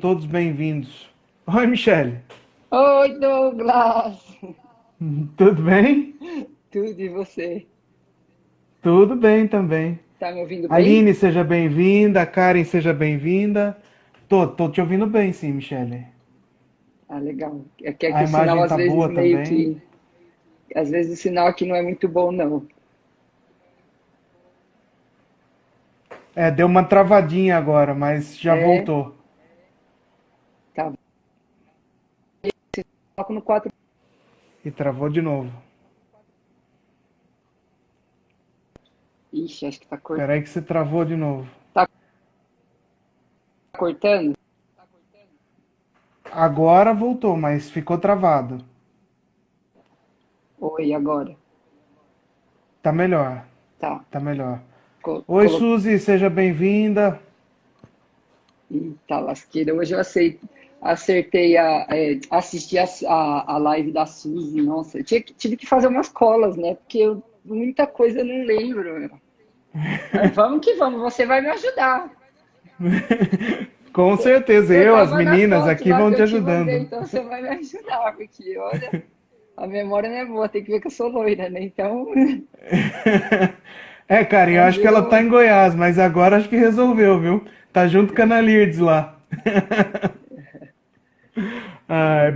Todos bem-vindos. Oi, Michele. Oi, Douglas! Tudo bem? Tudo e você? Tudo bem também. Tá me ouvindo bem? Aline, seja bem-vinda. Karen, seja bem-vinda. Tô te ouvindo bem, sim, Michele. Ah, legal. É que A o sinal imagem às tá vezes boa meio também. que. Às vezes o sinal aqui não é muito bom, não. Deu uma travadinha agora, mas já É, voltou. tá. Coloco no 4. E travou de novo. Ixi, acho que Espera aí que você travou de novo. tá cortando? Agora voltou, mas ficou travado. Oi, agora. Tá melhor. Tá. Tá melhor. Co Oi, colo... Suzy, seja bem-vinda. Eita, lasqueira. Hoje eu acertei assisti a live da Suzy. Nossa, tive que fazer umas colas, né? Porque muita coisa eu não lembro. Mas vamos que vamos, você vai me ajudar. Com certeza, Você eu, as tava nas meninas fotos aqui lá vão que te eu te mandei, ajudando. então você vai me ajudar, porque olha, a memória não é boa, tem que ver que eu sou loira, né? Então, Karen, eu mas acho que ela tá eu. em Goiás, mas agora acho que resolveu, viu? Tá junto com a Ana Lourdes lá.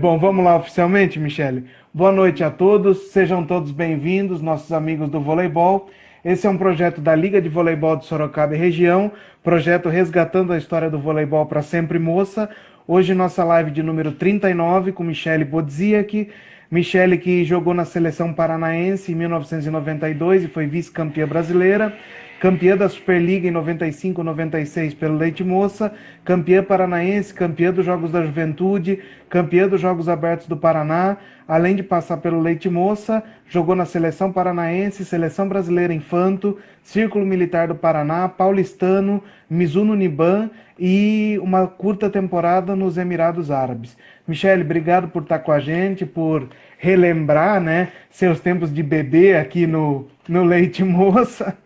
Bom, vamos lá oficialmente, Michele. Boa noite a todos, sejam todos bem-vindos, nossos amigos do voleibol. Esse é um projeto da Liga de Voleibol de Sorocaba e Região, projeto resgatando a história do voleibol para sempre moça. Hoje nossa live de número 39 com Michele Bodziak. Michele que jogou na seleção paranaense em 1992 e foi vice-campeã brasileira, campeã da Superliga em 95 e 96 pelo Leite Moça, campeã paranaense, campeã dos Jogos da Juventude, campeã dos Jogos Abertos do Paraná, além de passar pelo Leite Moça, jogou na Seleção Paranaense, Seleção Brasileira Infanto, Círculo Militar do Paraná, Paulistano, Mizuno Niban e uma curta temporada nos Emirados Árabes. Michele, obrigado por estar com a gente, por relembrar, né, seus tempos de bebê aqui no Leite Moça.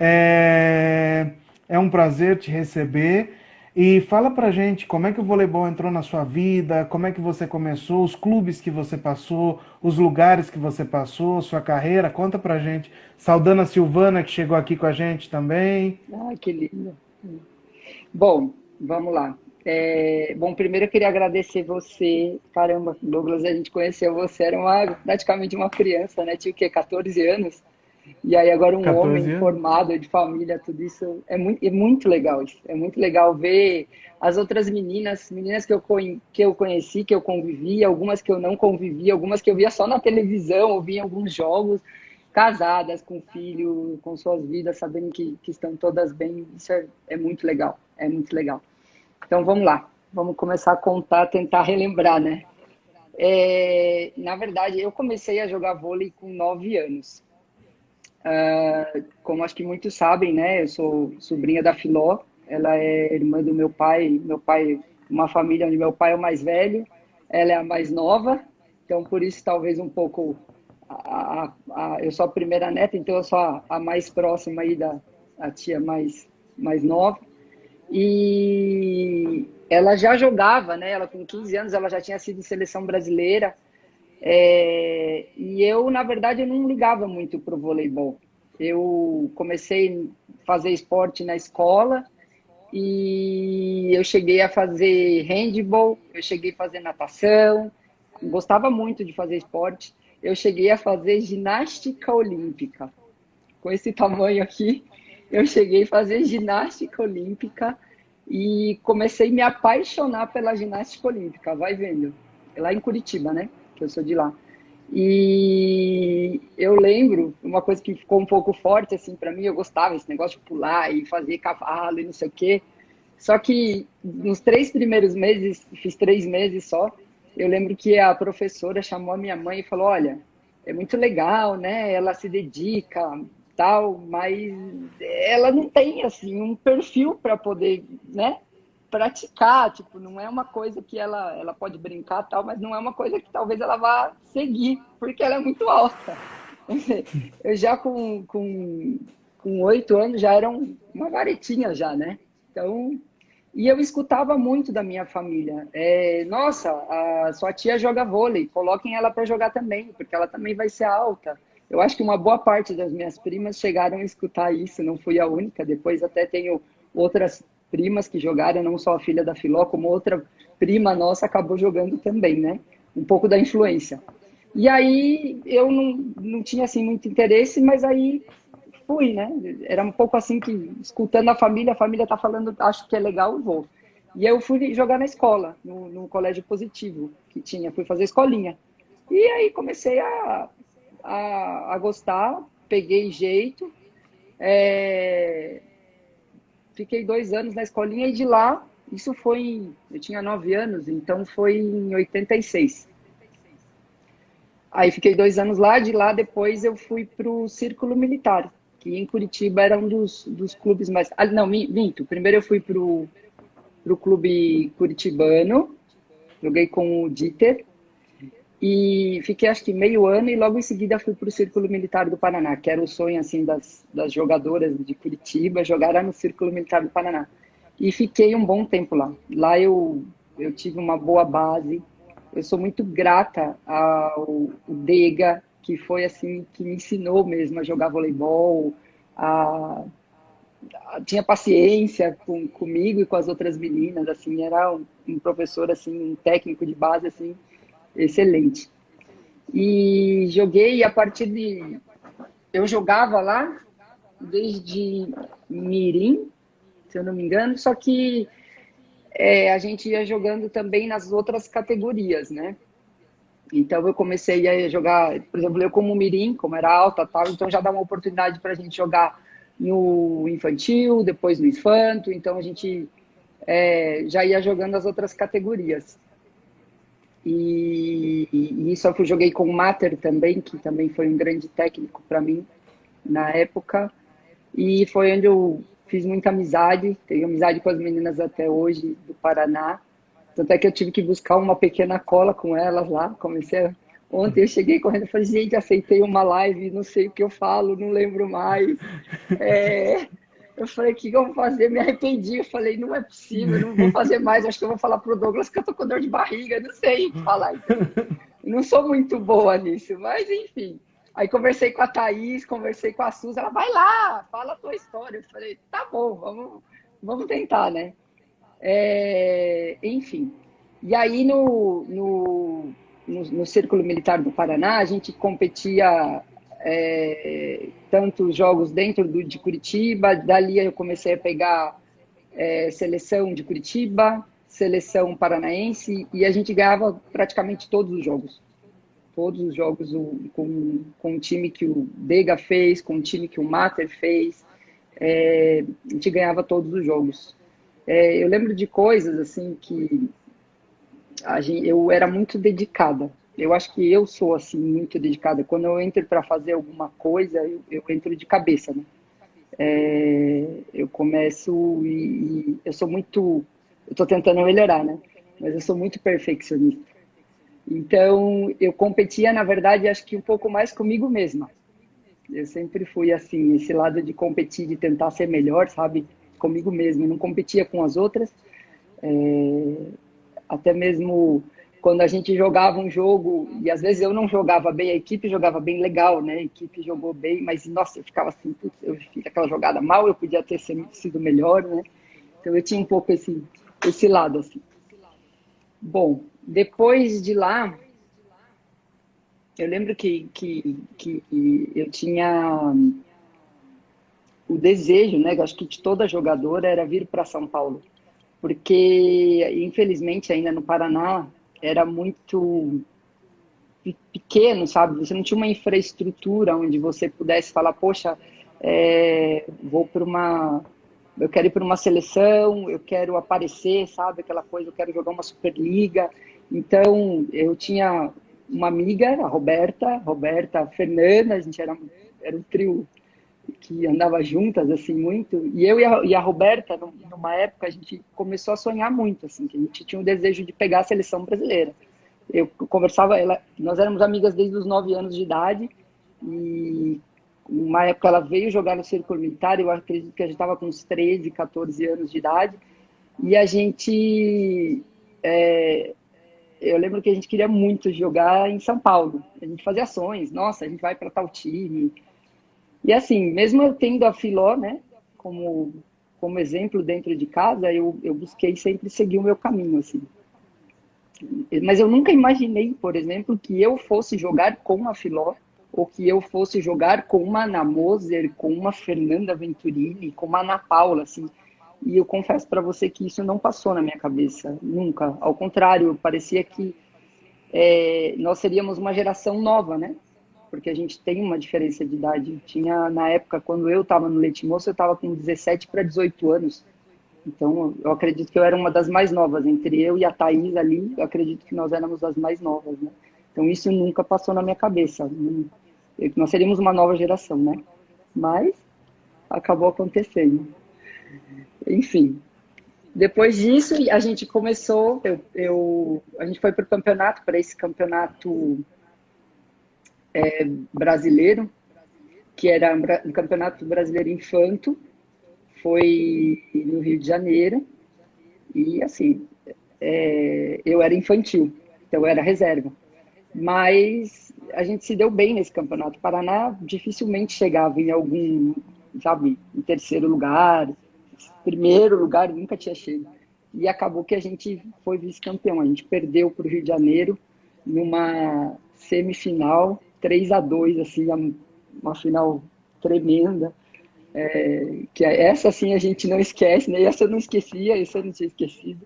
É, é um prazer te receber. E fala pra gente como é que o voleibol entrou na sua vida, como é que você começou, os clubes que você passou, os lugares que você passou, sua carreira, conta pra gente. Saudando a Silvana, que chegou aqui com a gente também. Ai, que lindo. Bom, vamos lá. Bom, primeiro eu queria agradecer você. Caramba, Douglas, a gente conheceu você, era praticamente uma criança, né? Tinha o quê? 14 anos? E aí agora um homem 14 anos. formado de família, tudo isso é muito legal isso. É muito legal ver as outras meninas que eu conheci, que eu convivi, algumas que eu não convivi, algumas que eu via só na televisão, ou via em alguns jogos, casadas, com filho, com suas vidas, sabendo que estão todas bem. Isso é muito legal, é muito legal. Então vamos lá, vamos começar a contar, tentar relembrar, né? Na verdade, eu comecei a jogar vôlei com 9 anos. Como acho que muitos sabem, né? Eu sou sobrinha da Filó, ela é irmã do meu pai, uma família onde meu pai é o mais velho, ela é a mais nova, então por isso talvez um pouco eu sou a primeira neta, então eu sou a mais próxima aí da a tia mais nova. E ela já jogava, né? Ela com 15 anos ela já tinha sido seleção brasileira. E eu, na verdade, eu não ligava muito para o voleibol. Eu comecei a fazer esporte na escola e eu cheguei a fazer handball, eu cheguei a fazer natação, gostava muito de fazer esporte. Eu cheguei a fazer ginástica olímpica. Com esse tamanho aqui, eu cheguei a fazer ginástica olímpica e comecei a me apaixonar pela ginástica olímpica, vai vendo. Lá em Curitiba, né? Que eu sou de lá. E eu lembro uma coisa que ficou um pouco forte assim para mim, eu gostava desse negócio de pular e fazer cavalo e não sei o quê. Só que nos 3 primeiros meses, fiz 3 meses só, eu lembro que a professora chamou a minha mãe e falou: olha, é muito legal, né? Ela se dedica, tal, mas ela não tem assim um perfil para poder, né? Praticar, tipo, não é uma coisa que ela pode brincar, tal, mas não é uma coisa que talvez ela vá seguir, porque ela é muito alta. Eu já com 8 anos já era uma varetinha já, né? Então E eu escutava muito da minha família. Nossa, a sua tia joga vôlei, coloquem ela para jogar também, porque ela também vai ser alta. Eu acho que uma boa parte das minhas primas chegaram a escutar isso, não fui a única. Depois até tenho outras primas que jogaram, não só a filha da Filó, como outra prima nossa acabou jogando também, né? Um pouco da influência. E aí eu não tinha assim muito interesse, mas aí fui, né? Era um pouco assim que, escutando a família tá falando, acho que é legal, eu vou. E eu fui jogar na escola, no colégio positivo que tinha, fui fazer escolinha. E aí comecei a gostar, peguei jeito, é, fiquei 2 anos na escolinha e de lá, isso foi, eu tinha 9 anos, então foi em 86. Aí fiquei 2 anos lá, de lá depois eu fui para o Círculo Militar, que em Curitiba era um dos clubes mais... Ah, não, minto, primeiro eu fui para o clube curitibano, joguei com o Dieter, e fiquei acho que meio ano e logo em seguida fui para o Círculo Militar do Paraná, que era o sonho assim das jogadoras de Curitiba, jogar no Círculo Militar do Paraná. E fiquei um bom tempo lá. Lá eu tive uma boa base. Eu sou muito grata ao Dega, que foi assim que me ensinou mesmo a jogar voleibol, a, tinha paciência comigo e com as outras meninas, assim, era um professor assim, um técnico de base assim excelente. E joguei a partir de. Eu jogava lá desde Mirim, se eu não me engano, só que a gente ia jogando também nas outras categorias, né? Então eu comecei a jogar, por exemplo, eu como Mirim, como era alta tal, então já dá uma oportunidade para a gente jogar no infantil, depois no infanto, então a gente já ia jogando as outras categorias. E isso eu joguei com o Mater também, que também foi um grande técnico para mim na época. E foi onde eu fiz muita amizade, tenho amizade com as meninas até hoje do Paraná. Tanto é que eu tive que buscar uma pequena cola com elas lá. Ontem eu cheguei correndo e falei, gente, aceitei uma live, não sei o que eu falo, não lembro mais. É, eu falei, o que eu vou fazer? Me arrependi. Eu falei, não é possível, não vou fazer mais. Acho que eu vou falar pro Douglas que eu tô com dor de barriga, não sei o que falar, entendeu? Eu não sou muito boa nisso, mas enfim. Aí conversei com a Thaís, conversei com a Suzy, ela vai lá, fala a tua história. Eu falei, tá bom, vamos tentar, né? Enfim. E aí no Círculo Militar do Paraná, a gente competia tanto jogos dentro de Curitiba, dali eu comecei a pegar seleção de Curitiba, seleção paranaense, e a gente ganhava praticamente todos os jogos com o time que o Dega fez, com o time que o Mater fez, a gente ganhava todos os jogos. Eu lembro de coisas assim que eu era muito dedicada. Eu acho que eu sou assim muito dedicada. Quando eu entro para fazer alguma coisa, eu entro de cabeça, né? Eu começo e eu sou muito, eu estou tentando melhorar, né? Mas eu sou muito perfeccionista. Então eu competia, na verdade, acho que um pouco mais comigo mesma. Eu sempre fui assim, esse lado de competir, de tentar ser melhor, sabe? Comigo mesmo. Eu não competia com as outras. Até mesmo quando a gente jogava um jogo, e às vezes eu não jogava bem, a equipe jogava bem legal, né? A equipe jogou bem, mas nossa, eu ficava assim, putz, eu fiz aquela jogada mal, eu podia ter sido melhor, né? Então eu tinha um pouco esse lado, assim. Bom, depois de lá, eu lembro que eu tinha o desejo, né? Acho que de toda jogadora era vir para São Paulo, porque infelizmente ainda no Paraná era muito pequeno, sabe? Você não tinha uma infraestrutura onde você pudesse falar, poxa, vou para eu quero ir para uma seleção, eu quero aparecer, sabe? Aquela coisa, eu quero jogar uma Superliga. Então, eu tinha uma amiga, a Roberta, a Fernanda, a gente era um trio que andava juntas, assim, muito. E eu e a Roberta, numa época, a gente começou a sonhar muito, assim, que a gente tinha o desejo de pegar a seleção brasileira. Eu conversava, nós éramos amigas desde os 9 anos de idade, e uma época ela veio jogar no Círculo Militar, eu acredito que a gente estava com uns 13, 14 anos de idade, E a gente, eu lembro que a gente queria muito jogar em São Paulo. A gente fazia ações, nossa, a gente vai para tal time. E assim, mesmo eu tendo a Filó, né, como, como exemplo dentro de casa, eu busquei sempre seguir o meu caminho, assim. Mas eu nunca imaginei, por exemplo, que eu fosse jogar com a Filó, ou que eu fosse jogar com uma Ana Moser, com uma Fernanda Venturini, com uma Ana Paula, assim. E eu confesso para você que isso não passou na minha cabeça, nunca. Ao contrário, parecia que nós seríamos uma geração nova, né? Porque a gente tem uma diferença de idade. Tinha, na época, quando eu estava no Leite Moço, eu estava com 17 para 18 anos. Então, eu acredito que eu era uma das mais novas. Entre eu e a Thaís ali, eu acredito que nós éramos as mais novas, né? Então, isso nunca passou na minha cabeça. Nós seríamos uma nova geração, né? Mas acabou acontecendo. Enfim, depois disso, a gente começou, a gente foi para o campeonato, para esse campeonato brasileiro, que era o Campeonato Brasileiro Infanto, foi no Rio de Janeiro, e assim, eu era infantil, então eu era reserva. Mas a gente se deu bem nesse campeonato. O Paraná dificilmente chegava em algum, sabe, em terceiro lugar, primeiro lugar, nunca tinha chego. E acabou que a gente foi vice-campeão. A gente perdeu para o Rio de Janeiro numa semifinal, 3-2, assim, uma final tremenda. Que essa, assim, a gente não esquece, né? Essa eu não esquecia, essa eu não tinha esquecido.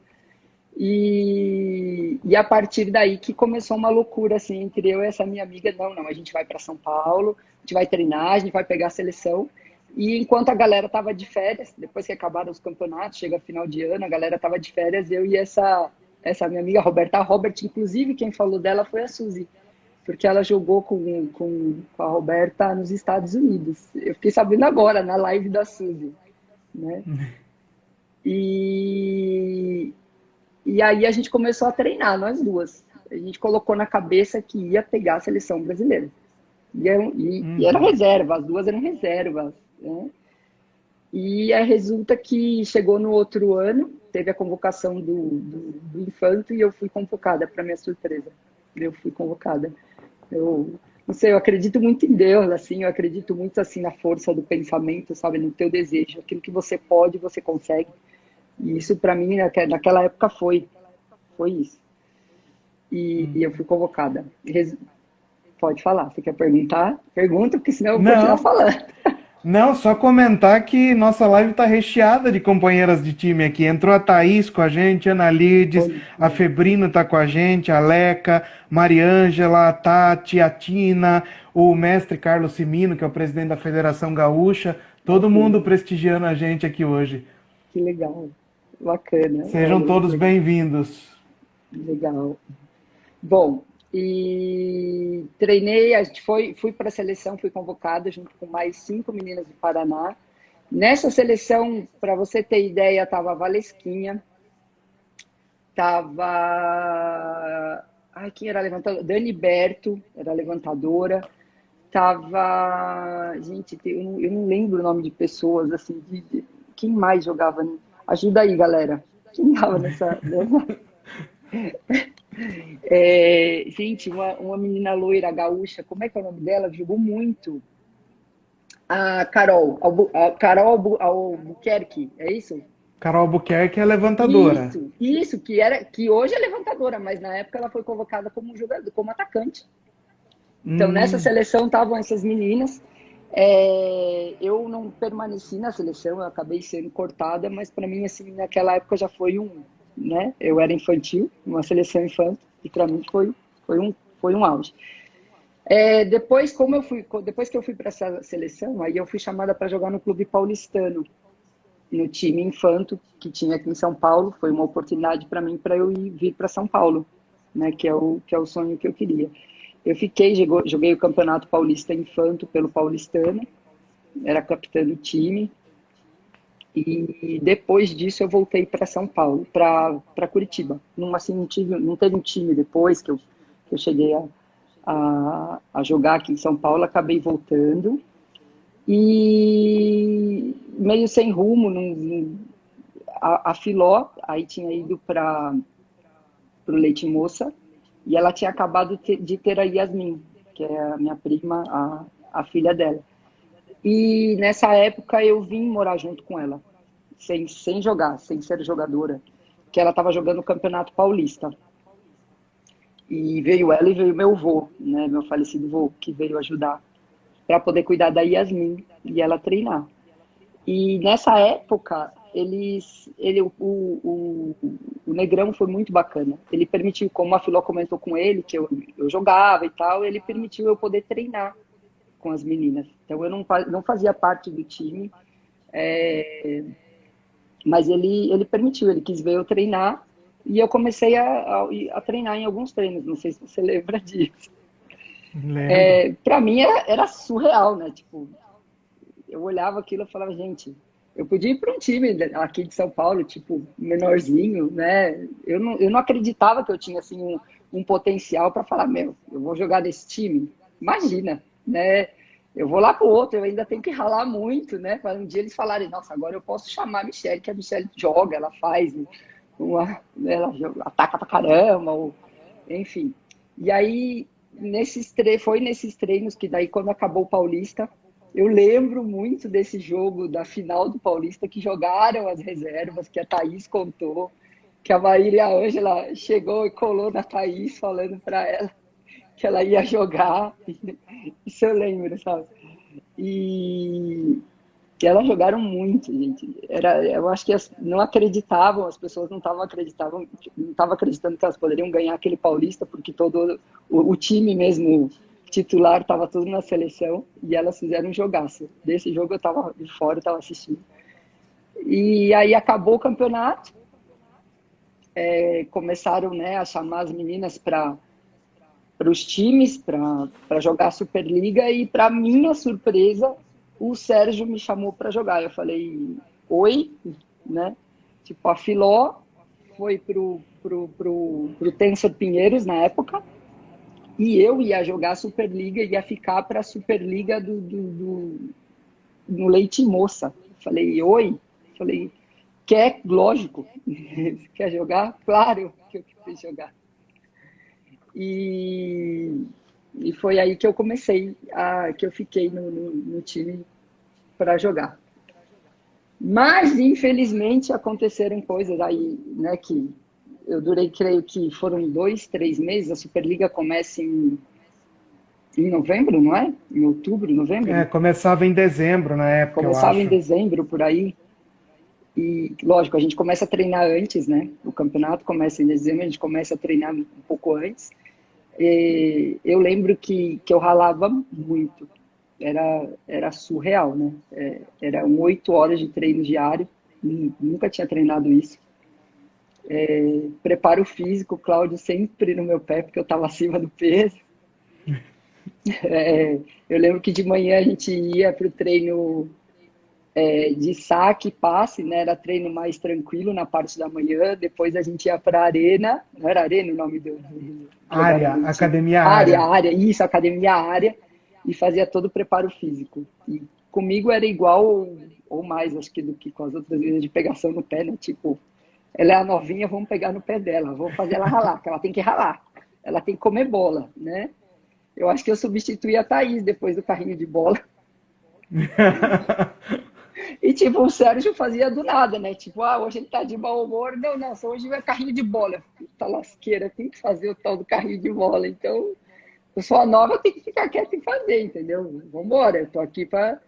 E a partir daí que começou uma loucura, assim, entre eu e essa minha amiga. Não, a gente vai para São Paulo, a gente vai treinar, a gente vai pegar a seleção. E enquanto a galera estava de férias, depois que acabaram os campeonatos, chega final de ano, a galera estava de férias, eu e essa minha amiga Roberta. A Robert, inclusive, quem falou dela foi a Suzy, porque ela jogou com a Roberta nos Estados Unidos. Eu fiquei sabendo agora, na live da Suzy, né? E, e aí a gente começou a treinar, nós duas. A gente colocou na cabeça que ia pegar a seleção brasileira. E era reserva, as duas eram reservas, né? E aí resulta que chegou no outro ano, teve a convocação do Infanto e eu fui convocada, para minha surpresa. Eu fui convocada. Eu não sei, eu acredito muito em Deus, assim, eu acredito muito assim na força do pensamento, sabe, no teu desejo, aquilo que você pode, você consegue. E isso para mim naquela época foi isso. E eu fui convocada. Pode falar, você quer perguntar? Pergunta, porque senão eu vou continuar Não, falando. não, só comentar que nossa live tá recheada de companheiras de time aqui. Entrou a Thaís com a gente, Ana Lides, a Febrino tá com a gente, a Leca, Mariângela, a Tati, a Tina, o mestre Carlos Simino, que é o presidente da Federação Gaúcha. Todo mundo Bacana, prestigiando a gente aqui hoje. que legal, bacana, Sejam olha, todos bem-vindos. legal. Bom, e treinei, a gente fui para a seleção, fui convocada junto com mais 5 meninas do Paraná. Nessa seleção, para você ter ideia, estava a Valesquinha, estava. Ai, quem era levantadora? Dani Berto era levantadora. Tava. Gente, eu não lembro o nome de pessoas, assim, quem mais jogava? Ajuda aí, galera. Quem estava nessa. Gente, uma menina loira gaúcha, como é que é o nome dela? Jogou muito. A Carol Albuquerque, é isso? Carol Albuquerque é levantadora. Isso, que hoje é levantadora, mas na época ela foi convocada como jogador, como atacante. Então, nessa Hum, seleção estavam essas meninas. Eu não permaneci na seleção, eu acabei sendo cortada, mas para mim, assim, naquela época já foi né? Eu era infantil, uma seleção infantil, e para mim foi um auge. Depois que eu fui para essa seleção, aí eu fui chamada para jogar no Clube Paulistano, no time infanto que tinha aqui em São Paulo. Foi uma oportunidade para mim para eu vir para São Paulo, né? Que é o sonho que eu queria. Eu joguei o Campeonato Paulista Infanto pelo Paulistano, era capitã do time. E depois disso eu voltei para São Paulo, para Curitiba. Assim, não teve um time depois que eu cheguei a jogar aqui em São Paulo, acabei voltando. E meio sem rumo, a Filó, aí tinha ido para o Leite Moça, e ela tinha acabado de ter a Yasmin, que é a minha prima, a filha dela. E nessa época eu vim morar junto com ela, sem jogar, sem ser jogadora, que ela estava jogando o Campeonato Paulista. E veio ela e veio meu avô, né, meu falecido avô, que veio ajudar para poder cuidar da Yasmin e ela treinar. E nessa época, o Negrão foi muito bacana. Ele permitiu, como a Filó comentou com ele, que eu jogava e tal, ele permitiu eu poder treinar com as meninas. Então eu não fazia parte do time, mas ele permitiu, ele quis ver eu treinar e eu comecei a treinar em alguns treinos. Não sei se você lembra disso. Lembro. Para mim era surreal, né? Tipo, eu olhava aquilo e falava, gente, eu podia ir para um time aqui de São Paulo, tipo, menorzinho, né? Eu não acreditava que eu tinha, assim, um potencial para falar, meu, eu vou jogar nesse time. Imagina, né? Eu vou lá pro outro, eu ainda tenho que ralar muito, né? Para um dia eles falarem, nossa, agora eu posso chamar a Michelle, que a Michelle joga, ela faz, ela ataca pra caramba, ou, enfim. E aí, foi nesses treinos que daí, quando acabou o Paulista, eu lembro muito desse jogo, da final do Paulista, que jogaram as reservas, que a Thaís contou, que a Marília Ângela chegou e colou na Thaís, falando para ela que ela ia jogar. Isso eu lembro, sabe? E que elas jogaram muito, gente. Eu acho que não acreditavam, as pessoas não estavam acreditando que elas poderiam ganhar aquele Paulista, porque todo o time mesmo titular estava tudo na seleção e elas fizeram um jogaço. Desse jogo eu estava de fora, estava assistindo. E aí acabou o campeonato, começaram, né, a chamar as meninas para os times, para jogar a Superliga, e para minha surpresa, o Sérgio me chamou para jogar. Eu falei, oi, né? Tipo, a Filó foi pro Tensor Pinheiros na época, e eu ia jogar a Superliga, ia ficar para a Superliga no Leite Moça. Falei, oi? Falei, quer? Lógico. Quer jogar? Claro que eu quis jogar. E foi aí que eu comecei, que eu fiquei no time para jogar. Mas, infelizmente, aconteceram coisas aí, né, que eu durei, creio que foram 2, 3 meses. A Superliga começa em novembro, não é? Em outubro, novembro? Começava em dezembro na época, eu Começava em acho. dezembro, por aí. E, lógico, a gente começa a treinar antes, né? O campeonato começa em dezembro, a gente começa a treinar um pouco antes. Eu lembro que eu ralava muito, era surreal, né? Eram 8 horas de treino diário, nunca tinha treinado isso. Preparo físico, Cláudio sempre no meu pé, porque eu estava acima do peso. Eu lembro que de manhã a gente ia para o treino de saque, passe, né? Era treino mais tranquilo na parte da manhã. Depois a gente ia para a arena, não era arena o nome do lugar Área, onde a gente ia? academia área. Área, isso, academia área, e fazia todo o preparo físico. E comigo era igual ou mais, acho que, do que com as outras vezes de pegação no pé, né? Tipo, ela é a novinha, vamos pegar no pé dela, vamos fazer ela ralar, que ela tem que ralar, ela tem que comer bola, né? Eu acho que eu substituí a Thaís depois do carrinho de bola. E, tipo, o Sérgio fazia do nada, né? Tipo, hoje ele tá de mau humor. Não, não, só hoje vai carrinho de bola. Puta lasqueira, tem que fazer o tal do carrinho de bola. Então, eu sou a nova, eu tenho que ficar quieto e fazer, entendeu? Vambora, eu tô aqui pra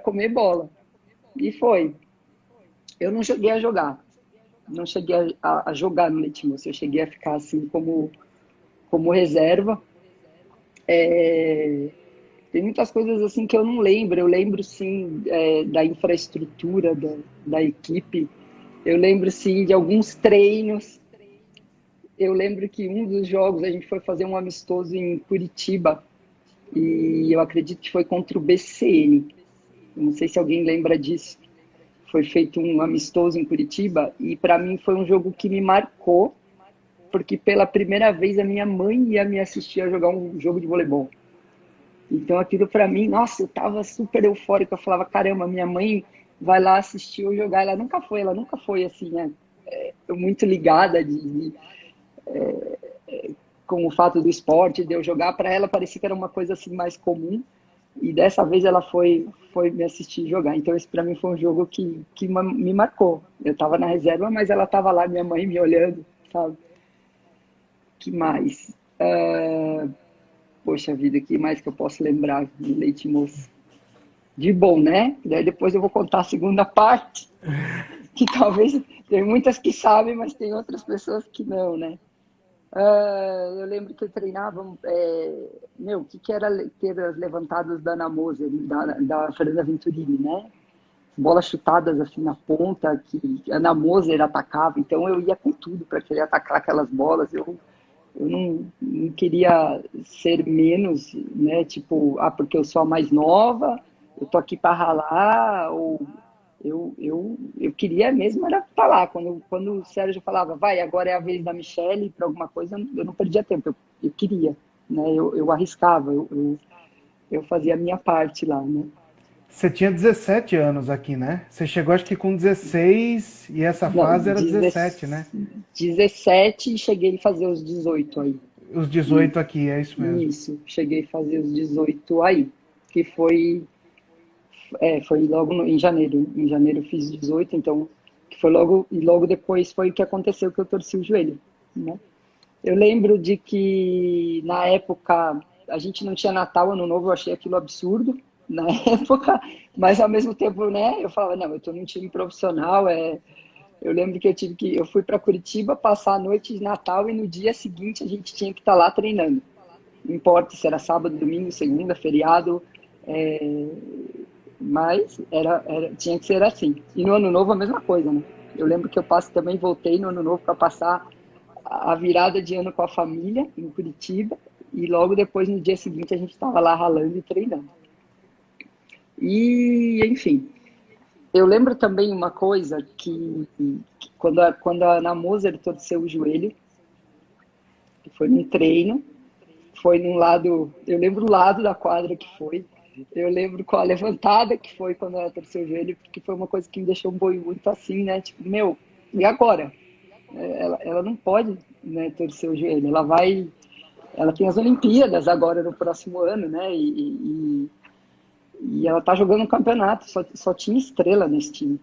comer bola. E foi. Eu não cheguei a jogar. Não cheguei a jogar no Leite Moça. Eu cheguei a ficar, assim, como reserva. Tem muitas coisas assim que eu não lembro. Eu lembro, sim, da infraestrutura da equipe. Eu lembro, sim, de alguns treinos. Eu lembro que um dos jogos a gente foi fazer um amistoso em Curitiba e eu acredito que foi contra o BCN. Eu não sei se alguém lembra disso. Foi feito um amistoso em Curitiba e para mim foi um jogo que me marcou, porque pela primeira vez a minha mãe ia me assistir a jogar um jogo de voleibol. Então aquilo para mim, nossa, eu tava super eufórica. Eu falava, caramba, minha mãe vai lá assistir eu jogar. Ela nunca foi assim, né, muito ligada com o fato do esporte, de eu jogar. Para ela parecia que era uma coisa assim mais comum. E dessa vez ela foi me assistir jogar. Então esse para mim foi um jogo que me marcou. Eu estava na reserva, mas ela estava lá, minha mãe me olhando, sabe? Que mais? Poxa vida, que mais que eu posso lembrar de Leite Moça? De bom, né? Daí depois eu vou contar a segunda parte, que talvez tem muitas que sabem, mas tem outras pessoas que não, né? Eu lembro que eu treinava, o que era ter as levantadas da Ana Moser, da Fernanda Venturini, né? Bolas chutadas assim na ponta, que a Ana Moser atacava, então eu ia com tudo para querer atacar aquelas bolas. Eu não queria ser menos, né? Tipo, porque eu sou a mais nova, eu tô aqui para ralar, ou eu queria mesmo era estar lá. Quando o Sérgio falava, vai, agora é a vez da Michelle para alguma coisa, eu não perdia tempo, eu queria, né? Eu arriscava, eu fazia a minha parte lá, né? Você tinha 17 anos aqui, né? Você chegou acho que com 16 e essa Não, fase era 17, né? 17 e cheguei a fazer os 18 aí. Os 18 aqui, é isso mesmo. Isso, cheguei a fazer os 18 aí, que foi logo em janeiro. Em janeiro eu fiz 18, então, que foi logo, e logo depois foi o que aconteceu, que eu torci o joelho, né? Eu lembro de que, na época, a gente não tinha Natal, Ano Novo, eu achei aquilo absurdo, na época, mas ao mesmo tempo, né, eu falava, não, eu tô num time profissional, eu lembro que eu fui para Curitiba passar a noite de Natal e no dia seguinte a gente tinha que estar lá treinando. Não importa se era sábado, domingo, segunda, feriado, é, mas tinha que ser assim. E no Ano Novo a mesma coisa, né? Eu lembro que também voltei no Ano Novo para passar a virada de ano com a família em Curitiba e logo depois, no dia seguinte, a gente estava lá ralando e treinando. E, enfim, eu lembro também uma coisa que quando a Ana Moser torceu o joelho, foi num treino, foi num lado, eu lembro o lado da quadra que foi, eu lembro qual a levantada que foi quando ela torceu o joelho, porque foi uma coisa que me deixou um boi muito assim, né? Tipo, meu, e agora? Ela não pode, né, torcer o joelho, ela tem as Olimpíadas agora no próximo ano, né? E ela tá jogando um campeonato, só tinha estrela nesse time.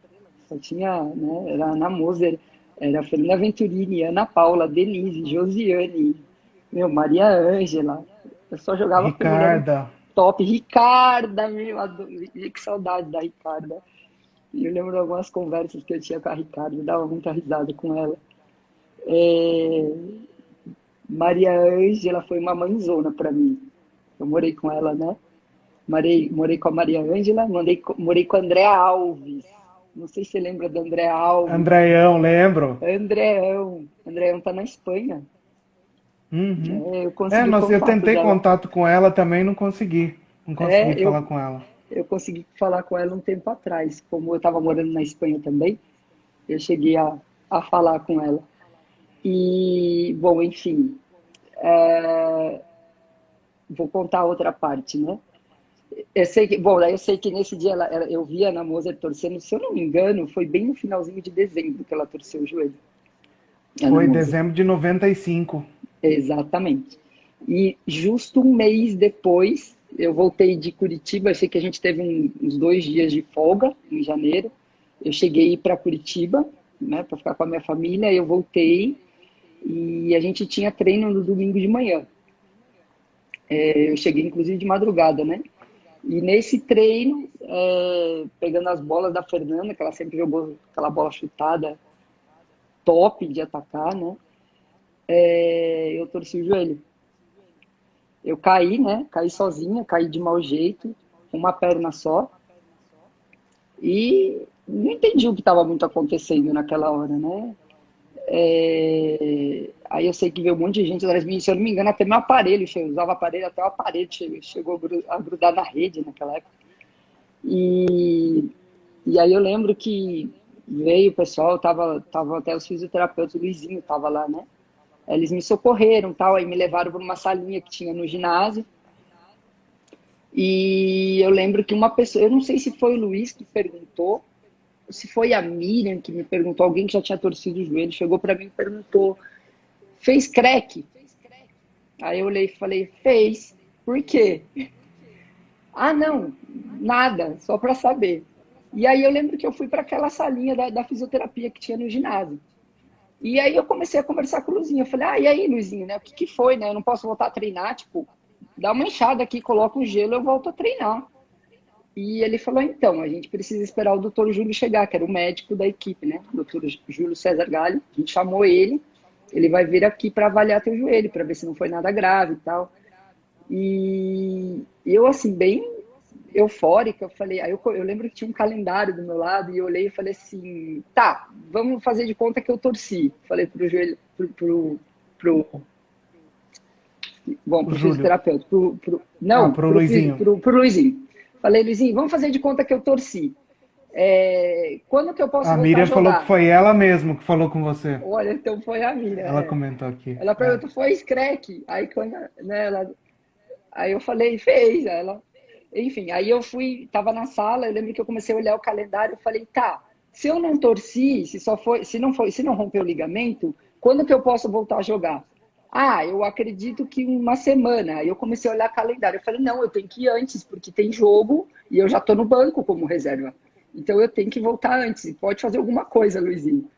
Só tinha, né? Era a Ana Moser, era a Fernanda Venturini, Ana Paula, Denise, Josiane, Maria Ângela. Eu só jogava com mulher Ricarda, top. Ricarda, que saudade da Ricarda. E eu lembro de algumas conversas que eu tinha com a Ricarda, eu dava muita risada com ela. Maria Ângela foi uma mãezona para mim. Eu morei com ela, né? Morei com a Maria Ângela, morei com a Andréa Alves. Não sei se você lembra da Andréa Alves. Andreião, lembro. Andréão tá na Espanha. Uhum. Eu consegui o Eu contato tentei dela. contato com ela também, não consegui. Não consegui É, falar com ela. eu consegui falar com ela um tempo atrás. Como eu estava morando na Espanha também, eu cheguei a falar com ela. E, bom, enfim, vou contar outra parte, né? Daí eu sei que nesse dia eu vi a Ana Moser torcendo, se eu não me engano, foi bem no finalzinho de dezembro que ela torceu o joelho. Ana Foi Moser. dezembro de 95. Exatamente. E justo um mês depois, eu voltei de Curitiba. Eu sei que a gente teve uns 2 dias de folga em janeiro. Eu cheguei para Curitiba, né, para ficar com a minha família. Eu voltei e a gente tinha treino no domingo de manhã. Eu cheguei, inclusive, de madrugada, né? E nesse treino, pegando as bolas da Fernanda, que ela sempre jogou aquela bola chutada top de atacar, né? Eu torci o joelho. Eu caí, né? Caí sozinha, caí de mau jeito, com uma perna só. E não entendi o que estava muito acontecendo naquela hora, né? Aí eu sei que veio um monte de gente atrás de mim, se eu não me engano, até meu aparelho, eu usava aparelho, até o aparelho chegou a grudar na rede naquela época. E, e aí eu lembro que veio o pessoal, tava até os fisioterapeutas, o Luizinho tava lá, né? Eles me socorreram, tal, aí me levaram para uma salinha que tinha no ginásio. E eu lembro que uma pessoa, eu não sei se foi o Luiz que perguntou, se foi a Miriam que me perguntou, alguém que já tinha torcido o joelho, chegou para mim e perguntou, fez crack? Aí eu olhei e falei, fez. Por quê? Ah, não, nada, só para saber. E aí eu lembro que eu fui para aquela salinha da fisioterapia que tinha no ginásio. E aí eu comecei a conversar com o Luizinho. Eu falei, e aí, Luizinho, né? O que foi, né? Eu não posso voltar a treinar, tipo, dá uma enxada aqui, coloca um gelo, eu volto a treinar. E ele falou, então, a gente precisa esperar o doutor Júlio chegar, que era o médico da equipe, né? O doutor Júlio César Galho. A gente chamou ele vai vir aqui para avaliar teu joelho, para ver se não foi nada grave e tal. E eu, assim, bem eufórica, eu falei, eu lembro que tinha um calendário do meu lado e eu olhei e falei assim, tá, vamos fazer de conta que eu torci. Falei pro joelho, pro bom, O pro Júlio. fisioterapeuta, Ah, não, pro Luizinho. pro Luizinho. Falei, Luizinho, vamos fazer de conta que eu torci. Quando que eu posso A voltar a Miriam falou que jogar? foi ela mesmo que falou com você. Olha, então foi a Miriam. Ela comentou aqui. Ela É. perguntou, foi crack? Aí, quando, né, aí eu falei, fez. Ela, enfim, aí eu fui, tava na sala, eu lembro que eu comecei a olhar o calendário, eu falei, tá, se eu não torci, se não rompeu o ligamento, quando que eu posso voltar a jogar? Ah, eu acredito que uma semana. Aí eu comecei a olhar o calendário, eu falei, não, eu tenho que ir antes, porque tem jogo e eu já tô no banco como reserva. Então eu tenho que voltar antes. Pode fazer alguma coisa, Luizinho.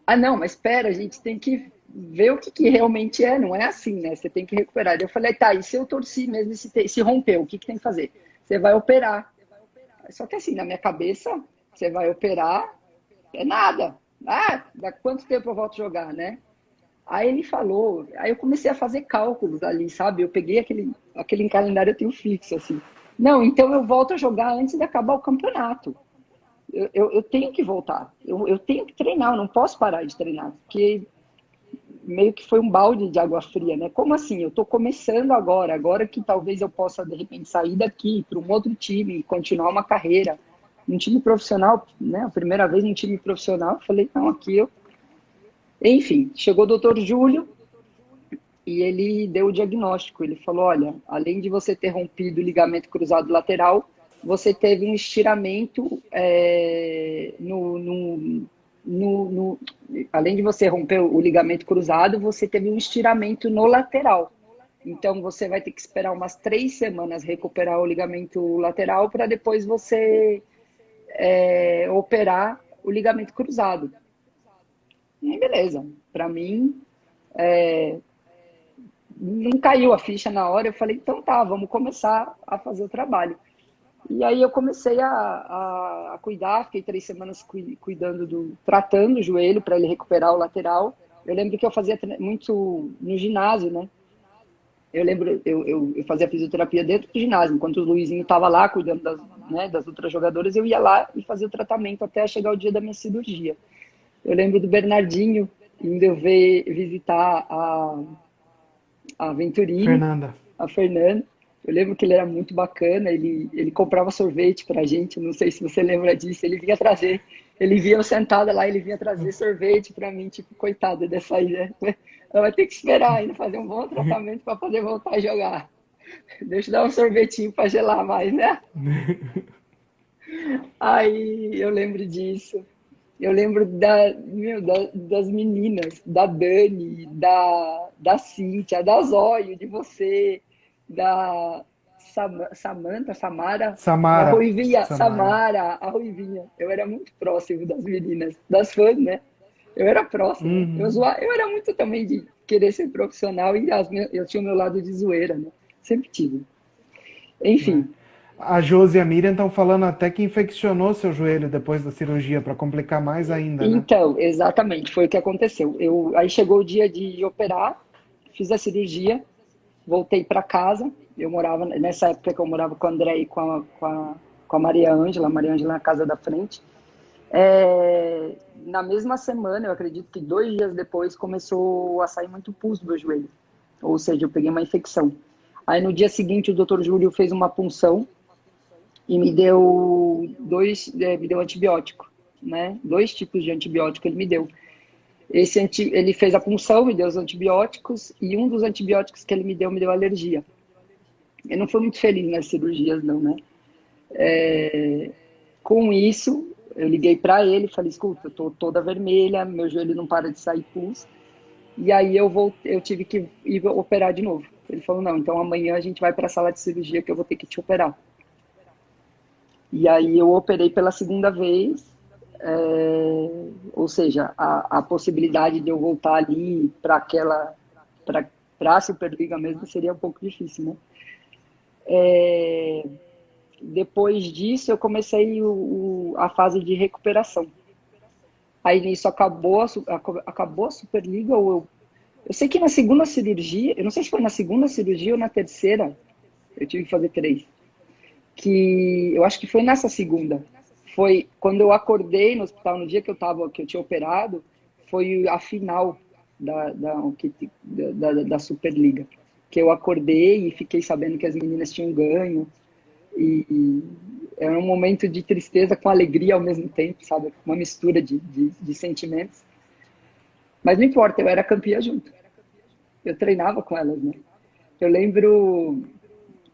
Ah, não, mas espera, a gente tem que ver o que realmente é, não é assim, né? Você tem que recuperar. Daí eu falei, tá, e se eu torci mesmo, se rompeu, o que tem que fazer? Você vai operar. Só que assim, na minha cabeça, você vai operar, é nada. Ah, dá quanto tempo eu volto a jogar, né? Aí ele falou, aí eu comecei a fazer cálculos ali, sabe? Eu peguei aquele calendário, eu tenho fixo, assim. Não, então eu volto a jogar antes de acabar o campeonato. Eu tenho que voltar, eu tenho que treinar, eu não posso parar de treinar, porque meio que foi um balde de água fria, né? Como assim? Eu estou começando agora que talvez eu possa, de repente, sair daqui para um outro time e continuar uma carreira. Um time profissional, né? A primeira vez em time profissional, eu falei, não, aqui eu... Enfim, chegou o doutor Júlio e ele deu o diagnóstico. Ele falou, olha, além de você ter rompido o ligamento cruzado lateral, você teve um estiramento além de você romper o ligamento cruzado, você teve um estiramento no lateral. Então, você vai ter que esperar umas 3 semanas recuperar o ligamento lateral para depois você operar o ligamento cruzado. E beleza. Para mim, não caiu a ficha na hora. Eu falei, então tá, vamos começar a fazer o trabalho. E aí eu comecei a cuidar, fiquei 3 semanas tratando o joelho para ele recuperar o lateral. Eu lembro que eu fazia muito no ginásio, né? Eu lembro, eu fazia fisioterapia dentro do ginásio, enquanto o Luizinho estava lá cuidando das outras jogadoras, eu ia lá e fazia o tratamento até chegar o dia da minha cirurgia. Eu lembro do Bernardinho indo eu visitar a Venturini, Fernanda. a Fernanda. Eu lembro que ele era muito bacana, ele comprava sorvete pra gente, não sei se você lembra disso, ele via eu sentada lá, ele vinha trazer sorvete pra mim, tipo, coitada dessa aí, né? Ela vai ter que esperar ainda, fazer um bom tratamento pra poder voltar a jogar. Deixa eu dar um sorvetinho pra gelar mais, né? Aí eu lembro disso. Eu lembro das meninas, da Dani, da Cíntia, da Zóio, de você, da Samara, a Samara. Ruivinha, Samara. Samara, a Ruivinha. Eu era muito próximo das meninas, das fãs, né? Eu era próximo. Uhum. Eu era muito também de querer ser profissional e eu tinha o meu lado de zoeira, né? Sempre tive. Né? Enfim, A Josi e a Miriam estão falando até que infeccionou seu joelho depois da cirurgia, para complicar mais ainda, né? então, exatamente, foi o que aconteceu. Aí chegou o dia de operar, fiz a cirurgia, voltei para casa. Eu morava, nessa época que eu morava com o André e com a Maria Ângela na casa da frente. Na mesma semana, eu acredito que 2 dias depois, começou a sair muito pus do meu joelho. Ou seja, eu peguei uma infecção. Aí no dia seguinte, o doutor Júlio fez uma punção e me deu antibiótico, né? 2 tipos de antibiótico ele me deu. Ele fez a punção, me deu os antibióticos, e um dos antibióticos que ele me deu alergia. Eu não fui muito feliz nas cirurgias, não, né? Com isso, Eu liguei para ele, falei, escuta, eu tô toda vermelha, meu joelho não para de sair pus. E aí eu tive que ir operar de novo. Ele falou, não, então amanhã a gente vai para a sala de cirurgia que eu vou ter que te operar. E aí eu operei pela segunda vez, ou seja, a possibilidade de eu voltar ali para para a Superliga mesmo seria um pouco difícil, né? Depois disso eu comecei a fase de recuperação. Aí nisso acabou a Superliga, eu sei que na segunda cirurgia, eu não sei se foi na segunda cirurgia ou na terceira, eu tive que fazer 3, que eu acho que foi nessa segunda. Foi quando eu acordei no hospital, no dia que eu tinha operado, foi a final da Superliga. Que eu acordei e fiquei sabendo que as meninas tinham ganho. E era um momento de tristeza com alegria ao mesmo tempo, sabe? Uma mistura de sentimentos. Mas não importa, eu era campeã junto. Eu treinava com elas, né? Eu lembro,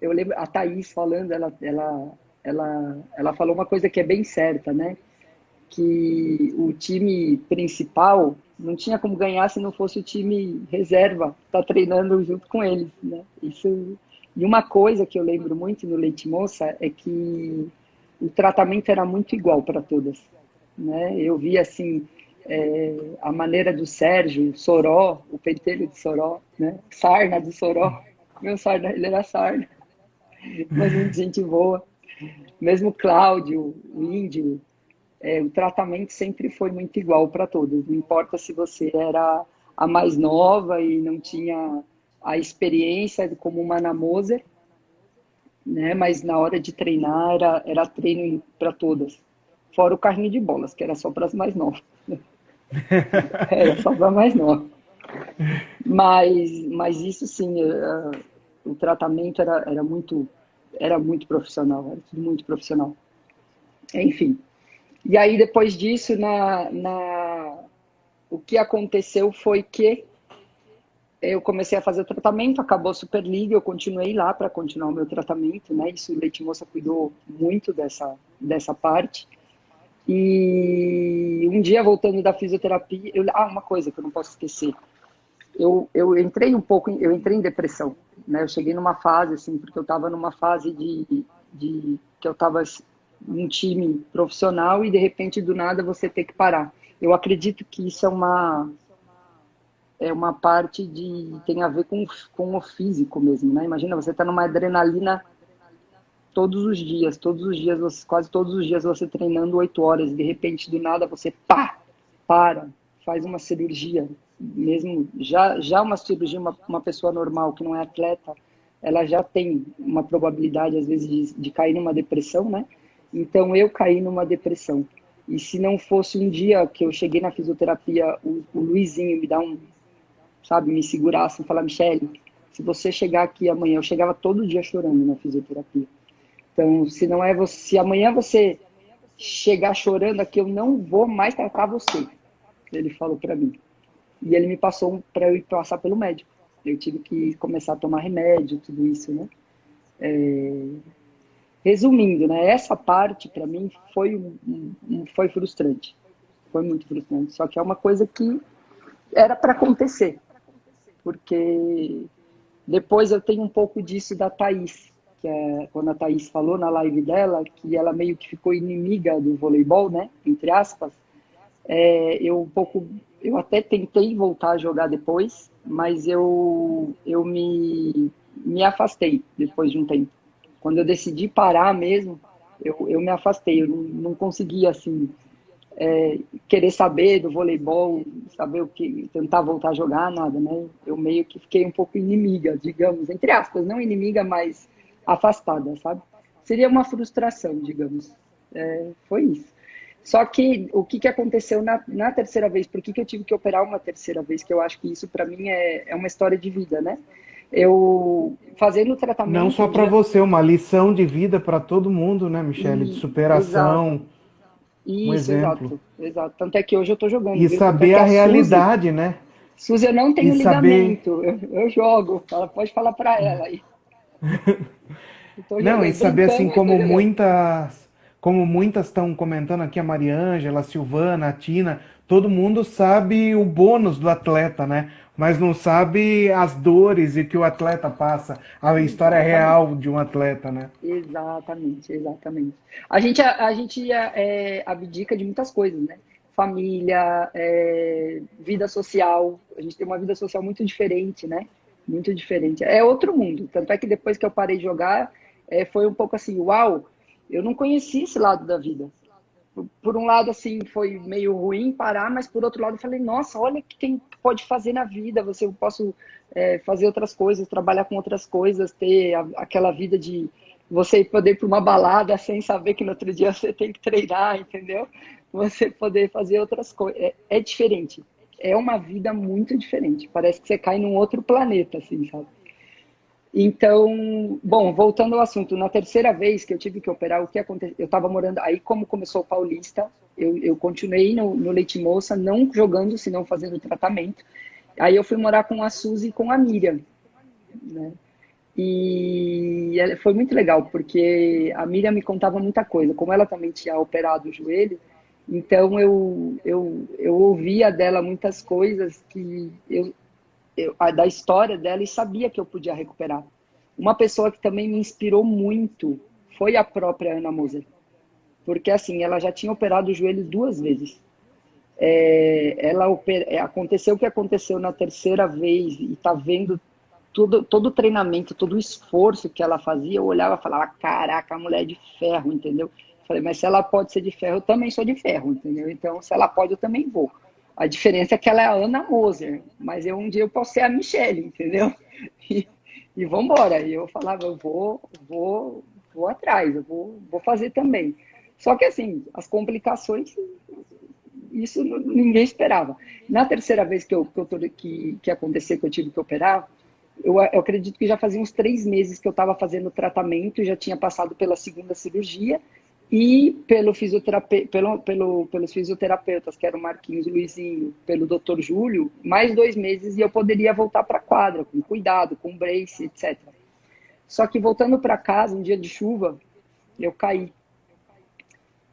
eu lembro a Thaís falando, ela falou uma coisa que é bem certa, né? Que o time principal não tinha como ganhar se não fosse o time reserva, tá treinando junto com eles, né? Isso. E uma coisa que eu lembro muito no Leite Moça é que o tratamento era muito igual para todas, né? Eu vi assim a maneira do Sérgio, Soró, o pentelho de Soró, né? Sarna do Soró, meu Sarna, ele era Sarna, mas muito gente boa. Mesmo Cláudio, o Índio, o tratamento sempre foi muito igual para todos. Não importa se você era a mais nova e não tinha a experiência como uma Ana Moser, né? Mas na hora de treinar era treino para todas. Fora o carrinho de bolas, que era só para as mais novas. Era só para mais novas. Mas isso sim, o tratamento era muito profissional, era tudo muito profissional. Enfim. E aí, depois disso, o que aconteceu foi que eu comecei a fazer o tratamento, acabou a Superliga, eu continuei lá para continuar o meu tratamento, né? Isso o Leite Moça cuidou muito dessa parte. E um dia, voltando da fisioterapia, uma coisa que eu não posso esquecer. Eu entrei em depressão, né? Eu cheguei numa fase, assim, porque eu estava numa fase que eu estava num time profissional e, de repente, do nada, você ter que parar. Eu acredito que isso é uma parte tem a ver com o físico mesmo, né? Imagina, você tá numa adrenalina todos os dias, quase todos os dias você treinando 8 horas, e de repente, do nada, você para, faz uma cirurgia, mesmo, já uma cirurgia, uma pessoa normal que não é atleta, ela já tem uma probabilidade, às vezes, de cair numa depressão, né? Então, eu caí numa depressão. E se não fosse um dia que eu cheguei na fisioterapia, o Luizinho me segurasse e falar, Michele, se você chegar aqui amanhã, eu chegava todo dia chorando na fisioterapia. Então, se amanhã você chegar chorando aqui, eu não vou mais tratar você. Ele falou para mim. E ele me passou para eu ir passar pelo médico. Eu tive que começar a tomar remédio, tudo isso, né? Resumindo, né? Essa parte, para mim, foi frustrante. Foi muito frustrante. Só que é uma coisa que era para acontecer. Porque depois eu tenho um pouco disso da Thaís, que é quando a Thaís falou na live dela que ela meio que ficou inimiga do voleibol, né? Entre aspas. Eu até tentei voltar a jogar depois, mas eu me afastei depois de um tempo. Quando eu decidi parar mesmo, eu me afastei. Eu não conseguia, assim, querer saber do voleibol, saber o que, tentar voltar a jogar, nada, né? Eu meio que fiquei um pouco inimiga, digamos, entre aspas, não inimiga, mas afastada, sabe? Seria uma frustração, digamos. Foi isso. Só que o que aconteceu na terceira vez? Por que eu tive que operar uma terceira vez? Que eu acho que isso, para mim, é uma história de vida, né? Eu fazendo o tratamento... Não só para você, uma lição de vida para todo mundo, né, Michele? De Exato. superação, um Isso, exemplo. exato. Tanto é que hoje eu tô jogando, E viu? Tanto é saber que a a realidade, né? Suzy, eu não E tenho saber... ligamento, eu jogo. Ela pode falar para ela aí. Eu tô Não, e jogando, saber assim brincando, eu tô jogando. como muitas estão comentando aqui, a Mariângela, a Silvana, a Tina, todo mundo sabe o bônus do atleta, né? Mas não sabe as dores e que o atleta passa, a história Exatamente. real de um atleta, né? Exatamente, exatamente. A gente abdica de muitas coisas, né? Família, vida social. A gente tem uma vida social muito diferente, né? Muito diferente. É outro mundo. Tanto é que depois que eu parei de jogar, foi um pouco assim, uau, eu não conhecia esse lado da vida. Por um lado, assim, foi meio ruim parar, mas por outro lado, eu falei, nossa, olha o que tem, pode fazer na vida. Eu posso fazer outras coisas, trabalhar com outras coisas, ter aquela vida de você poder ir para uma balada sem saber que no outro dia você tem que treinar, entendeu? Você poder fazer outras coisas. É diferente. É uma vida muito diferente. Parece que você cai num outro planeta, assim, sabe? Então, bom, voltando ao assunto, na terceira vez que eu tive que operar, o que aconteceu? Eu estava morando aí, como começou o Paulista, eu continuei no Leite Moça, não jogando, senão fazendo tratamento. Aí eu fui morar com a Suzy e com a Miriam, né? Foi muito legal, porque a Miriam me contava muita coisa, como ela também tinha operado o joelho, então eu ouvia dela muitas coisas que da história dela e sabia que eu podia recuperar. Uma pessoa que também me inspirou muito foi a própria Ana Moser, porque assim, ela já tinha operado o joelho 2 vezes. Aconteceu o que aconteceu na terceira vez e tá vendo todo o treinamento, todo o esforço que ela fazia, eu olhava e falava, caraca, a mulher é de ferro, entendeu? Falei, mas se ela pode ser de ferro, eu também sou de ferro, entendeu? Então, se ela pode, eu também vou. A diferença é que ela é a Ana Moser, mas um dia eu posso ser a Michelle, entendeu? E, e vambora. E eu falava, vou atrás, vou fazer também. Só que assim, as complicações, isso ninguém esperava. Na terceira vez que aconteceu, que eu tive que operar, eu acredito que já fazia uns 3 meses que eu estava fazendo tratamento, já tinha passado pela segunda cirurgia e pelos fisioterapeutas, que eram o Marquinhos e o Luizinho, pelo Dr. Júlio, mais 2 meses e eu poderia voltar para a quadra, com cuidado, com brace, etc. Só que voltando para casa, um dia de chuva, eu caí.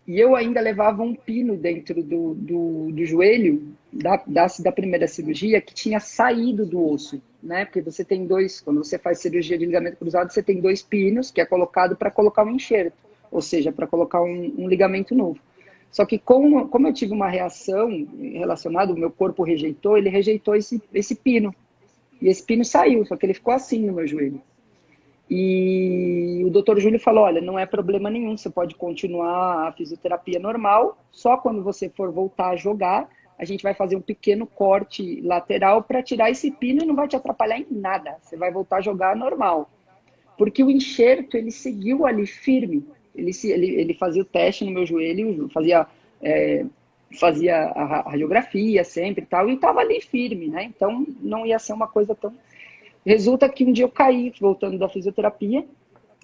E eu ainda levava um pino dentro do joelho da primeira cirurgia que tinha saído do osso, né? Porque você tem dois, quando você faz cirurgia de ligamento cruzado, você tem 2 pinos que é colocado para colocar um enxerto, ou seja, para colocar um ligamento novo. Só que como eu tive uma reação relacionada, o meu corpo rejeitou, ele rejeitou esse pino. E esse pino saiu, só que ele ficou assim no meu joelho. E o doutor Júlio falou, olha, não é problema nenhum, você pode continuar a fisioterapia normal, só quando você for voltar a jogar, a gente vai fazer um pequeno corte lateral para tirar esse pino e não vai te atrapalhar em nada, você vai voltar a jogar normal. Porque o enxerto, ele seguiu ali firme, ele fazia o teste no meu joelho, fazia a radiografia sempre e tal, e estava ali firme, né? Então não ia ser uma coisa tão. Resulta que um dia eu caí, voltando da fisioterapia,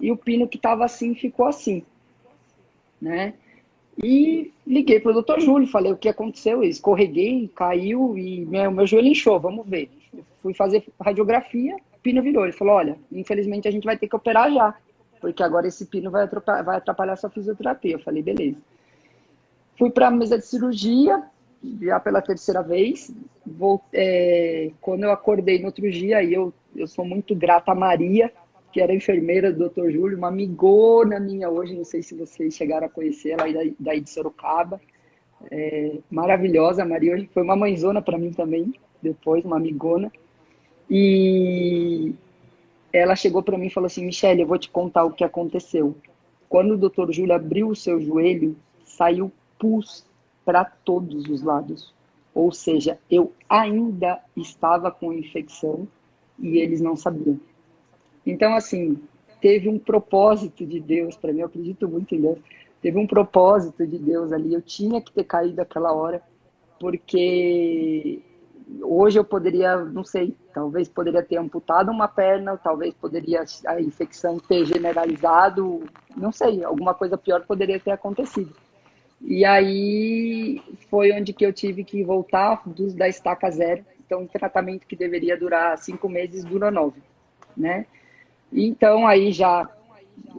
e o pino que estava assim ficou assim, né? E liguei para o doutor Júlio, falei o que aconteceu, eu escorreguei, caiu e meu joelho inchou, vamos ver. Eu fui fazer radiografia, o pino virou. Ele falou, olha, infelizmente a gente vai ter que operar já, porque agora esse pino vai atrapalhar a sua fisioterapia. Eu falei, beleza. Fui para a mesa de cirurgia, já pela terceira vez. Quando eu acordei no outro dia, aí eu sou muito grata a Maria, que era enfermeira do Dr. Júlio, uma amigona minha hoje, não sei se vocês chegaram a conhecer ela daí de Sorocaba. Maravilhosa, a Maria hoje foi uma mãezona para mim também, depois, uma amigona. E ela chegou para mim e falou assim, Michele, eu vou te contar o que aconteceu. Quando o Dr. Júlio abriu o seu joelho, saiu pus para todos os lados. Ou seja, eu ainda estava com infecção e eles não sabiam. Então, assim, teve um propósito de Deus para mim, eu acredito muito em Deus. Teve um propósito de Deus ali, eu tinha que ter caído aquela hora, porque hoje eu poderia, não sei, talvez poderia ter amputado uma perna, talvez poderia a infecção ter generalizado, não sei, alguma coisa pior poderia ter acontecido. E aí foi onde que eu tive que voltar da estaca zero. Então, um tratamento que deveria durar 5 meses, dura 9, né? Então, aí já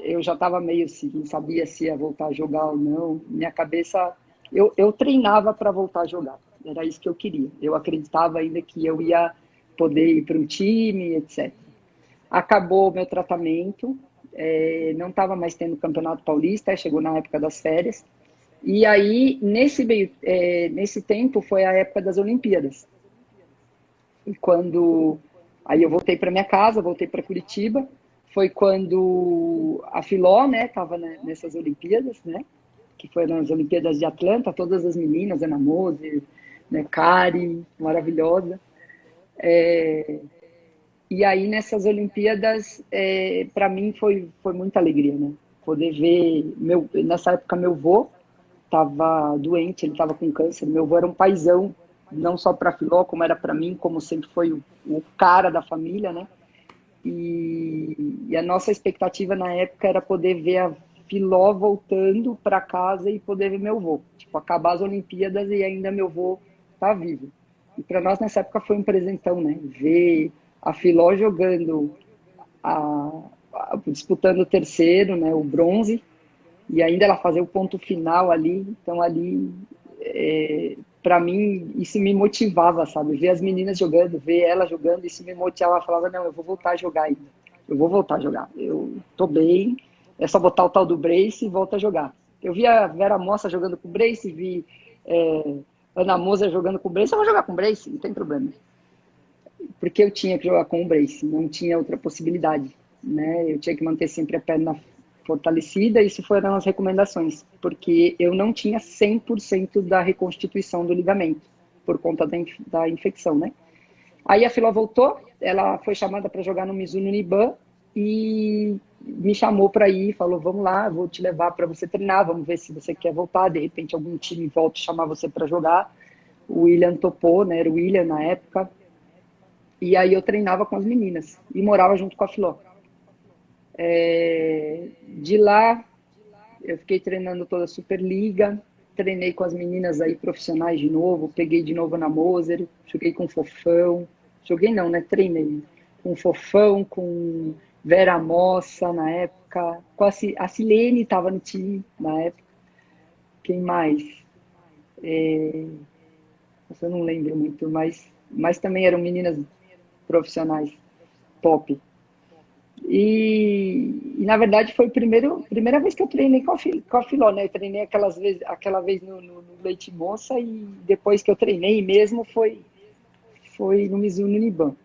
eu já estava meio assim, não sabia se ia voltar a jogar ou não. Minha cabeça, eu treinava para voltar a jogar, era isso que eu queria. Eu acreditava ainda que eu ia poder ir para um time, etc. Acabou o meu tratamento, não estava mais tendo campeonato paulista, chegou na época das férias. E aí, nesse tempo, foi a época das Olimpíadas. E quando aí eu voltei para minha casa, voltei para Curitiba, foi quando a Filó, né, estava nessas Olimpíadas, né, que foram as Olimpíadas de Atlanta, todas as meninas, Ana Moser, né, Kari, maravilhosa. E aí nessas Olimpíadas, para mim foi muita alegria, né, poder ver nessa época meu vô estava doente, ele estava com câncer. Meu avô era um paizão, não só para a Filó, como era para mim, como sempre foi o cara da família, né? E a nossa expectativa na época era poder ver a Filó voltando para casa e poder ver meu avô. Tipo, acabar as Olimpíadas e ainda meu avô tá vivo. E para nós nessa época foi um presentão, né? Ver a Filó jogando, disputando o terceiro, né? O bronze, e ainda ela fazer o ponto final ali. Então ali, para mim, isso me motivava, sabe? Ver as meninas jogando, ver ela jogando, isso me motivava. Eu falava, não, eu vou voltar a jogar ainda. Eu vou voltar a jogar. Eu tô bem, é só botar o tal do brace e volta a jogar. Eu vi a Vera Mossa jogando com brace, vi Ana Moser jogando com brace, eu vou jogar com brace, não tem problema. Porque eu tinha que jogar com o brace, não tinha outra possibilidade, né? Eu tinha que manter sempre a perna fortalecida, isso foram as recomendações, porque eu não tinha 100% da reconstituição do ligamento, por conta da infecção, né? Aí a Filó voltou, ela foi chamada para jogar no Mizuno Niban e me chamou para ir, falou, vamos lá, vou te levar para você treinar, vamos ver se você quer voltar, de repente algum time volta e chamar você para jogar. O William topou, né? Era o William na época. E aí eu treinava com as meninas e morava junto com a Filó. De lá, eu fiquei treinando toda a Superliga, treinei com as meninas aí profissionais de novo, peguei de novo na Moser, joguei com Fofão, joguei não, né? Treinei com Fofão, com Vera Mossa na época, com a Silene estava no time na época. Quem mais? Eu não lembro muito, mas também eram meninas profissionais, top. Na verdade foi a primeira vez que eu treinei com a Filó, né? Eu treinei aquela vez no Leite Moça e depois que eu treinei mesmo foi no Mizuno Niban.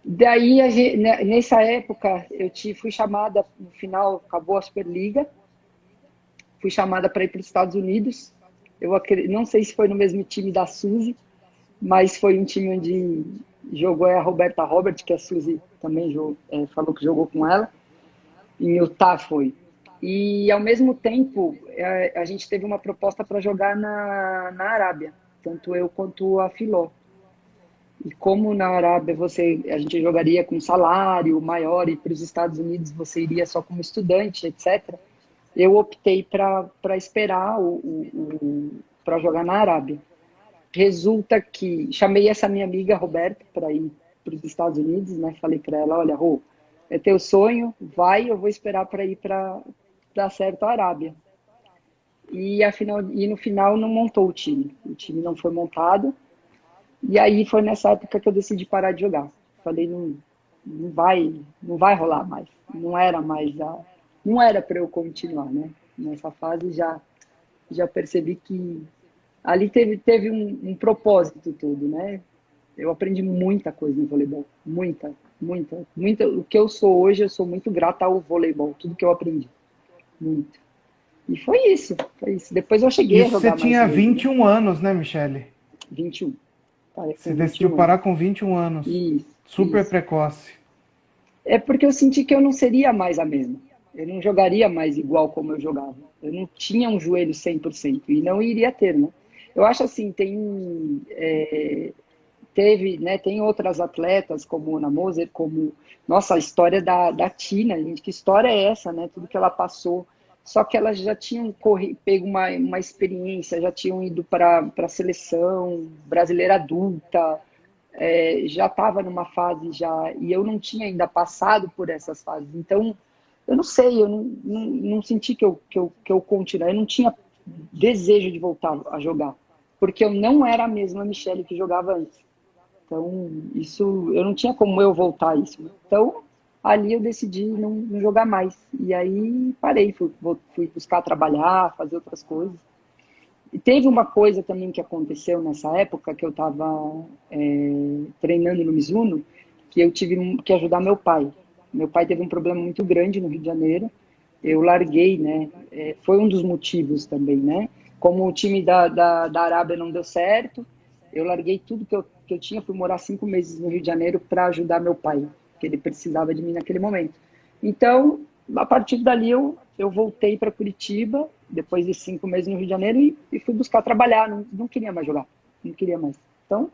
Daí, nessa época, fui chamada, no final, acabou a Superliga, fui chamada para ir para os Estados Unidos. Não sei se foi no mesmo time da Suzy, mas foi um time onde jogou a Roberta Robert, que a Suzy também falou que jogou com ela, em Utah foi. E, ao mesmo tempo, a gente teve uma proposta para jogar na Arábia, tanto eu quanto a Filó. E como na Arábia a gente jogaria com salário maior e para os Estados Unidos você iria só como estudante, etc., eu optei para esperar para jogar na Arábia. Resulta que chamei essa minha amiga Roberta para ir para os Estados Unidos, né? Falei para ela, olha, Rô, é teu sonho, vai, eu vou esperar para ir para dar certo a Arábia. E no final não montou o time não foi montado, e aí foi nessa época que eu decidi parar de jogar. Falei, não vai rolar mais, não era para eu continuar, né? Nessa fase já percebi que ali teve um propósito todo, né? Eu aprendi muita coisa no voleibol, muita, muita, muita. O que eu sou hoje, eu sou muito grata ao voleibol, tudo que eu aprendi, muito. E foi isso, foi isso. Depois eu cheguei a Isso você jogar mais tinha vezes, né? 21 anos, né, Michele? 21. Parei Você com decidiu 21 parar anos. com 21 anos. Isso, Super isso. precoce. É porque eu senti que eu não seria mais a mesma. Eu não jogaria mais igual como eu jogava. Eu não tinha um joelho 100% e não iria ter, né? Eu acho assim, teve, né, tem outras atletas como Ana Moser, como nossa, a história da Tina, gente, que história é essa, né? Tudo que ela passou. Só que elas já tinham pego uma experiência, já tinham ido para a seleção brasileira adulta, já estava numa fase já, e eu não tinha ainda passado por essas fases. Então, eu não sei, eu não senti que eu continuei, eu não tinha desejo de voltar a jogar, porque eu não era a mesma Michelle que jogava antes. Então, isso, eu não tinha como eu voltar a isso. Então, ali eu decidi não jogar mais. E aí parei, fui buscar trabalhar, fazer outras coisas. E teve uma coisa também que aconteceu nessa época, que eu estava treinando no Mizuno, que eu tive que ajudar meu pai. Meu pai teve um problema muito grande no Rio de Janeiro. Eu larguei, né? Foi um dos motivos também, né? Como o time da Arábia não deu certo, eu larguei tudo que eu tinha, fui morar 5 meses no Rio de Janeiro para ajudar meu pai, que ele precisava de mim naquele momento. Então, a partir dali, eu voltei para Curitiba, depois de 5 meses no Rio de Janeiro, e fui buscar trabalhar, não queria mais jogar, não queria mais. Então,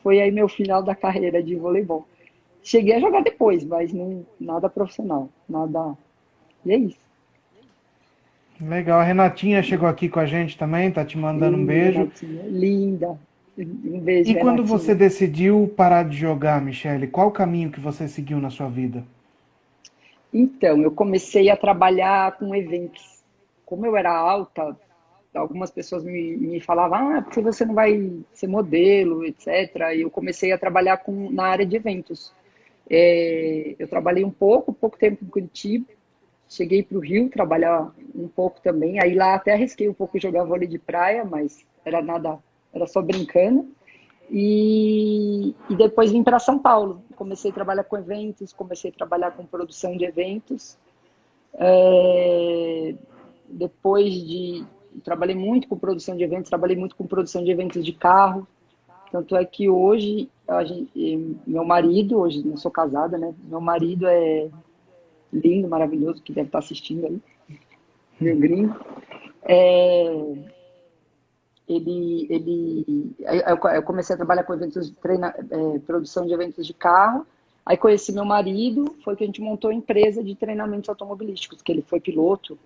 foi aí meu final da carreira de voleibol. Cheguei a jogar depois, mas nada profissional, nada. E é isso. Legal. A Renatinha chegou aqui com a gente também, tá te mandando um beijo. Renatinha, linda. Um beijo, E quando Renatinha. você decidiu parar de jogar, Michele, qual o caminho que você seguiu na sua vida? Então, eu comecei a trabalhar com eventos. Como eu era alta, algumas pessoas me falavam, porque você não vai ser modelo, etc. E eu comecei a trabalhar na área de eventos. Eu trabalhei pouco tempo em Curitiba, cheguei para o Rio trabalhar um pouco também. Aí lá até arrisquei um pouco jogar vôlei de praia, mas era nada, era só brincando. E depois vim para São Paulo. Comecei a trabalhar com eventos, comecei a trabalhar com produção de eventos. Depois de... Trabalhei muito com produção de eventos, trabalhei muito com produção de eventos de carro. Tanto é que hoje, meu marido, hoje não sou casada, né? Meu marido é lindo, maravilhoso, que deve estar assistindo aí, meu gringo. Eu comecei a trabalhar com eventos de produção de eventos de carro. Aí conheci meu marido, foi que a gente montou a empresa de treinamentos automobilísticos, que ele foi piloto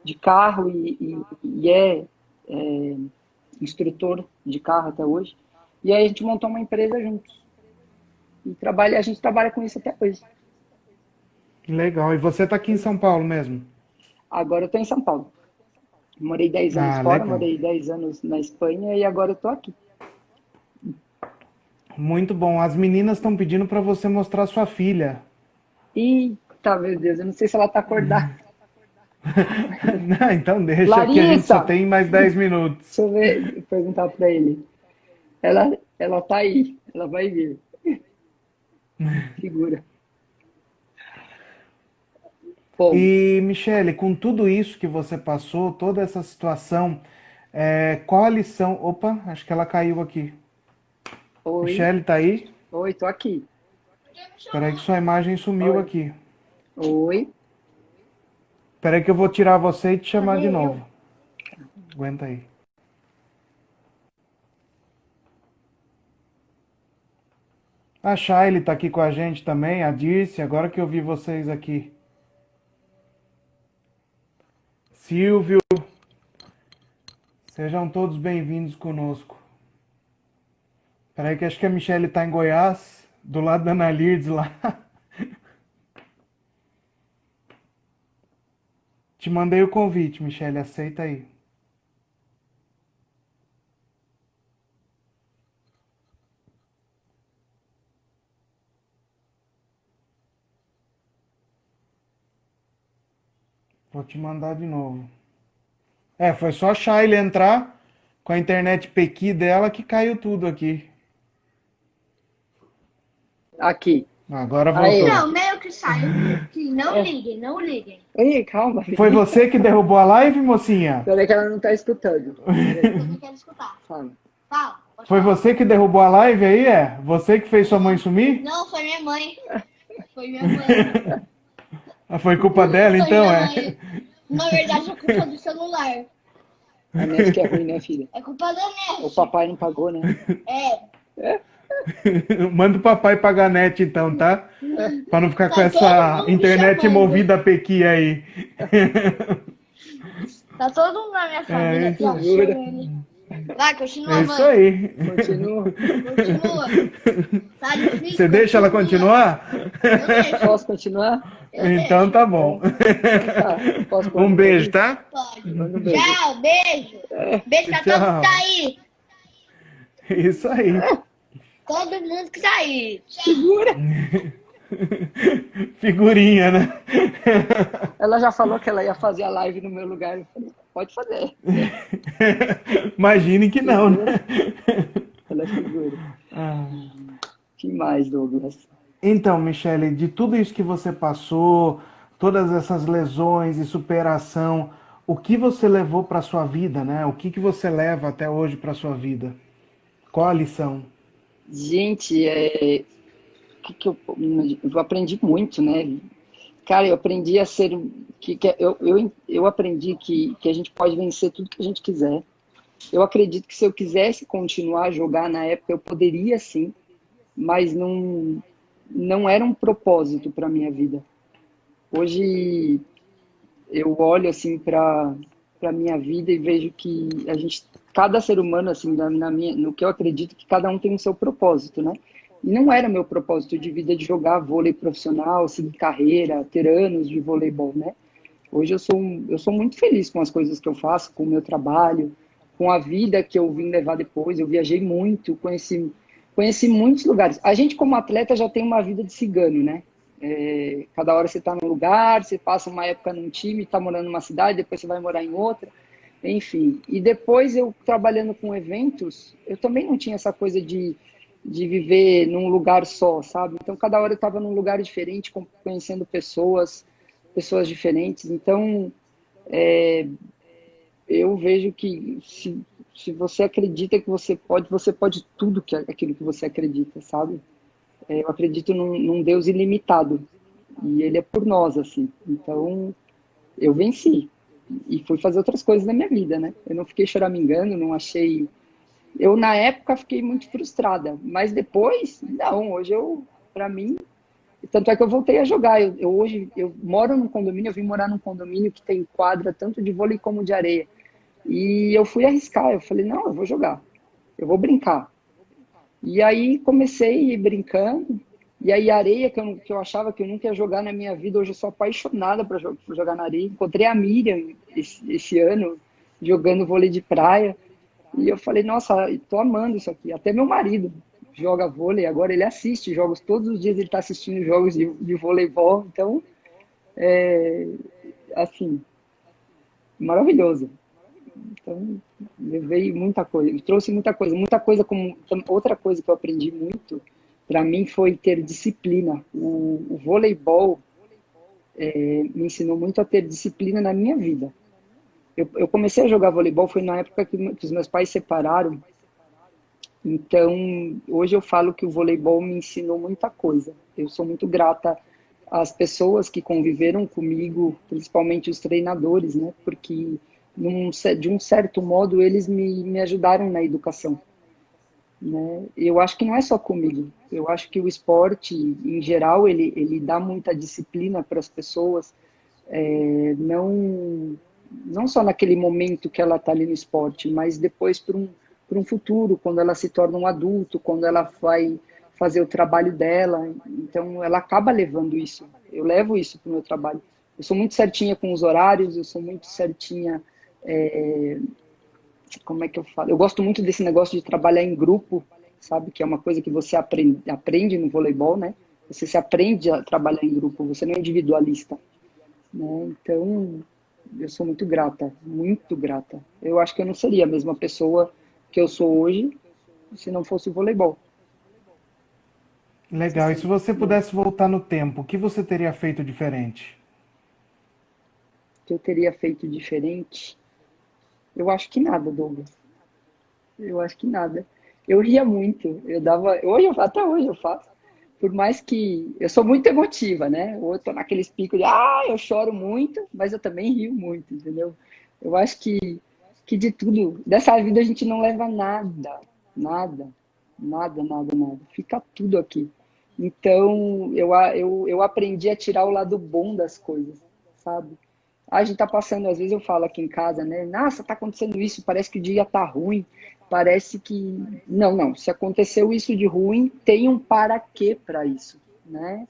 de carro e é instrutor de carro até hoje. E aí a gente montou uma empresa juntos. E a gente trabalha com isso até hoje. Legal. E você tá aqui em São Paulo mesmo? Agora eu estou em São Paulo. Morei 10 anos fora, legal. morei 10 anos na Espanha e agora eu estou aqui. Muito bom. As meninas estão pedindo para você mostrar sua filha. Eita, meu Deus, eu não sei se ela está acordada. Não, então deixa, Larissa! que a gente só tem mais 10 minutos. Deixa eu ver, perguntar para ele. Ela tá aí, ela vai vir. Figura. Bom, E, Michele, com tudo isso que você passou, toda essa situação, qual a lição... Opa, acho que ela caiu aqui. oi. Michele, tá aí? Oi, tô aqui. Espera aí que sua imagem sumiu Oi. aqui. Oi. Espera aí que eu vou tirar você e te chamar Cadê de eu? novo. Aguenta aí. A Shaile tá aqui com a gente também, a Dirce, agora que eu vi vocês aqui. Silvio, sejam todos bem-vindos conosco. Espera aí que acho que a Michele tá em Goiás, do lado da Ana Lirdes lá. Te mandei o convite, Michele, aceita aí. Vou te mandar de novo. Foi só a Shaile entrar com a internet pequi dela que caiu tudo aqui. Aqui. Agora Aí. voltou. Não, meio que saiu. Não liguem, não liguem. Ei, calma. Foi você que derrubou a live, mocinha? Peraí que ela não tá escutando. Peraí, Eu não quero escutar. fala. Fala. pode Foi falar. você que derrubou a live aí, é? Você que fez sua mãe sumir? Não, foi minha mãe. Foi minha mãe. Ah, foi culpa dela, Foi então, minha é? mãe. Na verdade, é culpa do celular. A net que é ruim, né, filha? É culpa da net. O papai não pagou, né? É. Manda o papai pagar a net, então, tá? Pra não ficar com Tá essa todo mundo me internet chamando. movida a pequi aí. Tá todo mundo na minha família aqui, ó. Jura? chamando. Vai, continua, É mãe. isso aí. Continua. Continua. Tá difícil. Você deixa ela continuar? Eu deixo. Posso continuar? Então tá bom. Tá, posso pôr Um no beijo, beijo? tá? Pode. Manda um beijo. Tchau, beijo. Beijo pra todo mundo Tchau. que tá aí. Isso aí. Todo mundo que tá aí. Segura. Figurinha, né? Ela já falou que ela ia fazer a live no meu lugar. Eu falei, pode fazer. Imagine que não, né? Segura. Ela é segura. Que mais, Douglas? Então, Michele, de tudo isso que você passou, todas essas lesões e superação, o que você levou para sua vida, né? O que que você leva até hoje para sua vida? Qual a lição? Gente, eu aprendi muito, né? Cara, eu aprendi a ser. Eu aprendi que a gente pode vencer tudo que a gente quiser. Eu acredito que se eu quisesse continuar a jogar na época, eu poderia sim, mas não era um propósito para minha vida. Hoje eu olho assim para minha vida e vejo que cada ser humano assim no que eu acredito que cada um tem o seu propósito, né? E não era meu propósito de vida de jogar vôlei profissional, seguir carreira, ter anos de voleibol, né? Hoje eu sou muito feliz com as coisas que eu faço, com o meu trabalho, com a vida que eu vim levar depois. Eu viajei muito, conheci muitos lugares. A gente, como atleta, já tem uma vida de cigano, né? Cada hora você está num lugar, você passa uma época num time, está morando numa cidade, depois você vai morar em outra, enfim. E depois eu trabalhando com eventos, eu também não tinha essa coisa de viver num lugar só, sabe? Então cada hora eu estava num lugar diferente, conhecendo pessoas diferentes. Então eu vejo que se você acredita que você pode tudo aquilo que você acredita, sabe? Eu acredito num Deus ilimitado e ele é por nós, assim. Então, eu venci e fui fazer outras coisas na minha vida, né? Eu não fiquei choramingando, não achei. Eu, na época, fiquei muito frustrada, mas depois, não. Hoje, para mim, tanto é que eu voltei a jogar. Hoje, eu moro num condomínio, eu vim morar num condomínio que tem quadra tanto de vôlei como de areia. E eu fui arriscar, eu falei, não, eu vou jogar, eu vou brincar. E aí comecei brincando, e aí areia, que eu achava que eu nunca ia jogar na minha vida, hoje eu sou apaixonada por jogar na areia. Encontrei a Miriam esse ano, jogando vôlei de praia, e eu falei, nossa, tô amando isso aqui. Até meu marido joga vôlei, agora ele assiste jogos, todos os dias ele está assistindo jogos de voleibol, então, assim, maravilhoso. Então, levei muita coisa, trouxe muita coisa como outra coisa que eu aprendi muito para mim foi ter disciplina. O voleibol me ensinou muito a ter disciplina na minha vida. Eu comecei a jogar voleibol foi na época que os meus pais separaram. Então, hoje eu falo que o voleibol me ensinou muita coisa. Eu sou muito grata às pessoas que conviveram comigo, principalmente os treinadores, né? Porque de um certo modo eles me ajudaram na educação, né? Eu acho que não é só comigo. Eu acho que o esporte em geral ele dá muita disciplina para as pessoas, não só naquele momento que ela está ali no esporte, mas depois para um futuro, quando ela se torna um adulto, quando ela vai fazer o trabalho dela. Então ela acaba levando isso. Eu levo isso para o meu trabalho. Eu sou muito certinha com os horários, eu sou muito certinha. Como é que eu falo? Eu gosto muito desse negócio de trabalhar em grupo, sabe? Que é uma coisa que você aprende no voleibol, né? Você se aprende a trabalhar em grupo, você não é individualista, né? Então, eu sou muito grata, muito grata. Eu acho que eu não seria a mesma pessoa que eu sou hoje se não fosse o voleibol. Legal. E se você pudesse voltar no tempo, o que você teria feito diferente? O que eu teria feito diferente? Eu acho que nada, Douglas. Eu acho que nada. Eu ria muito. Até hoje eu faço. Por mais que eu sou muito emotiva, né? Ou eu tô naqueles picos de, eu choro muito, mas eu também rio muito, entendeu? Eu acho que de tudo, dessa vida a gente não leva nada, nada, nada, nada, nada. Fica tudo aqui. Então, eu aprendi a tirar o lado bom das coisas, sabe? A gente tá passando, às vezes eu falo aqui em casa, né? Nossa, tá acontecendo isso, parece que o dia tá ruim, parece que... Não, se aconteceu isso de ruim, tem um para quê para isso, né?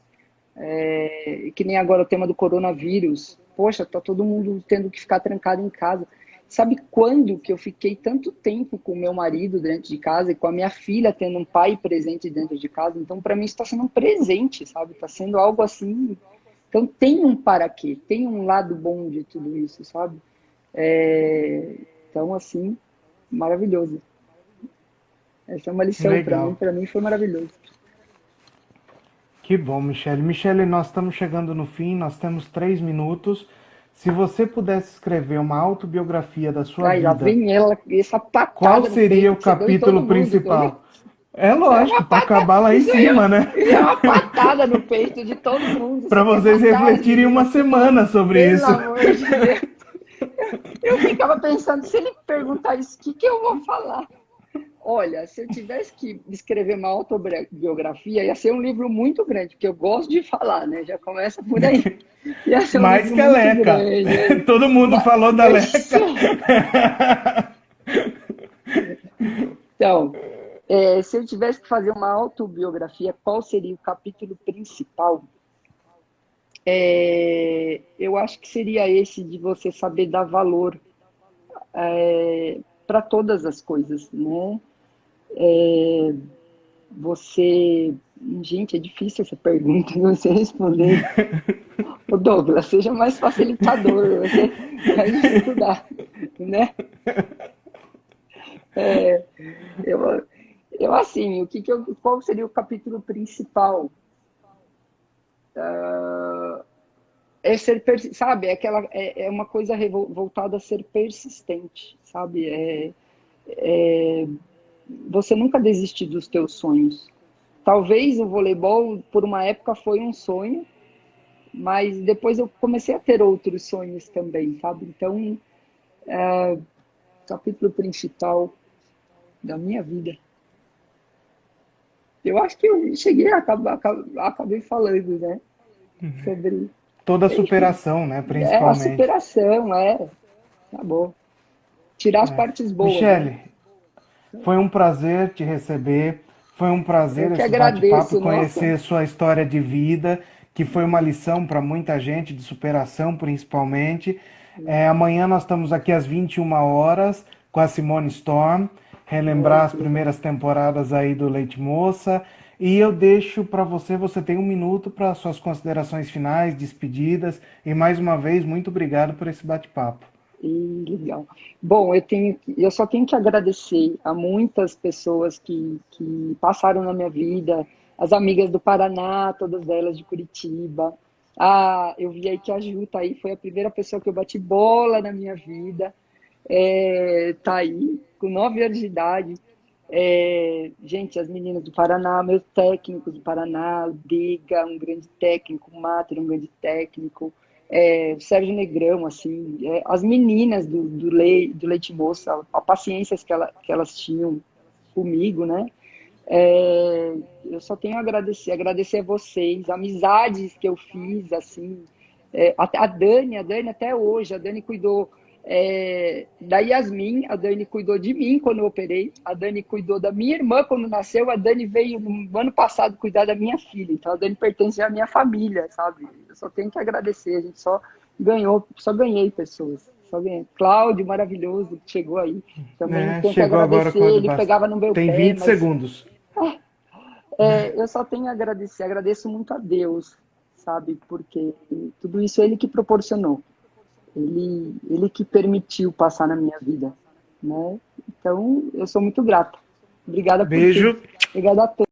Que nem agora o tema do coronavírus. Poxa, tá todo mundo tendo que ficar trancado em casa. Sabe quando que eu fiquei tanto tempo com o meu marido dentro de casa e com a minha filha tendo um pai presente dentro de casa? Então, para mim, isso está sendo um presente, sabe? Está sendo algo assim. Então, tem um para quê? Tem um lado bom de tudo isso, sabe? Então, assim, maravilhoso. Essa é uma lição para mim foi maravilhoso. Que bom, Michele. Michele, nós estamos chegando no fim, nós temos 3 minutos. Se você pudesse escrever uma autobiografia da sua vida, lá vem ela, essa patada qual seria o capítulo principal? É lógico, para acabar lá em cima, né? É uma patada no peito de todo mundo. Para vocês refletirem uma semana sobre isso. Pelo amor de Deus. Eu ficava pensando, se ele perguntar isso, o que eu vou falar? Olha, se eu tivesse que escrever uma autobiografia, ia ser um livro muito grande, porque eu gosto de falar, né? Já começa por aí. Ia ser mais que a Leca. Grande. Todo mundo falou da Leca. Então, se eu tivesse que fazer uma autobiografia, qual seria o capítulo principal? Eu acho que seria esse de você saber dar valor para todas as coisas, né? Gente, é difícil essa pergunta, você responder. Ô Douglas, seja mais facilitador, você vai estudar, né? Eu assim, qual seria o capítulo principal? Sabe, é uma coisa voltada a ser persistente, sabe? Você nunca desistir dos teus sonhos. Talvez o voleibol, por uma época, foi um sonho, mas depois eu comecei a ter outros sonhos também, sabe? Então, capítulo principal da minha vida. Eu acho que eu cheguei acabei falando, né? Sobre... Toda a superação, né? Principalmente. A superação, tá bom. Tirar as partes boas. Michele, né? Foi um prazer te receber, foi um prazer esse bate-papo, conhecer sua história de vida, que foi uma lição para muita gente, de superação principalmente. Amanhã nós estamos aqui às 21 horas com a Simone Storm, relembrar as primeiras temporadas aí do Leite Moça. E eu deixo para você tem 1 minuto para suas considerações finais, despedidas. E mais uma vez, muito obrigado por esse bate-papo. Legal. Bom, eu só tenho que agradecer a muitas pessoas que passaram na minha vida, as amigas do Paraná, todas elas de Curitiba. Eu vi aí que a Ju tá aí, foi a primeira pessoa que eu bati bola na minha vida. Tá aí, com 9 anos de idade. Gente, as meninas do Paraná, meus técnicos do Paraná, o Diga, um grande técnico, o Mater, um grande técnico. O Sérgio Negrão, assim, as meninas do Leite Moça, a paciência que elas tinham comigo, né? Eu só tenho a agradecer a vocês, amizades que eu fiz, assim, a Dani até hoje, a Dani cuidou da Yasmin, a Dani cuidou de mim quando eu operei, a Dani cuidou da minha irmã quando nasceu, a Dani veio no ano passado cuidar da minha filha, então a Dani pertence à minha família, sabe? Eu só tenho que agradecer, a gente só ganhei pessoas, só ganhei. Cláudio, maravilhoso, que chegou aí, também tenho que agradecer, ele pegava no meu pé. Tem 20 segundos. Eu só tenho a agradecer, agradeço muito a Deus, sabe? Porque tudo isso é Ele que proporcionou. Ele que permitiu passar na minha vida, né? Então, eu sou muito grata. Obrigada por Beijo. Obrigada a todos.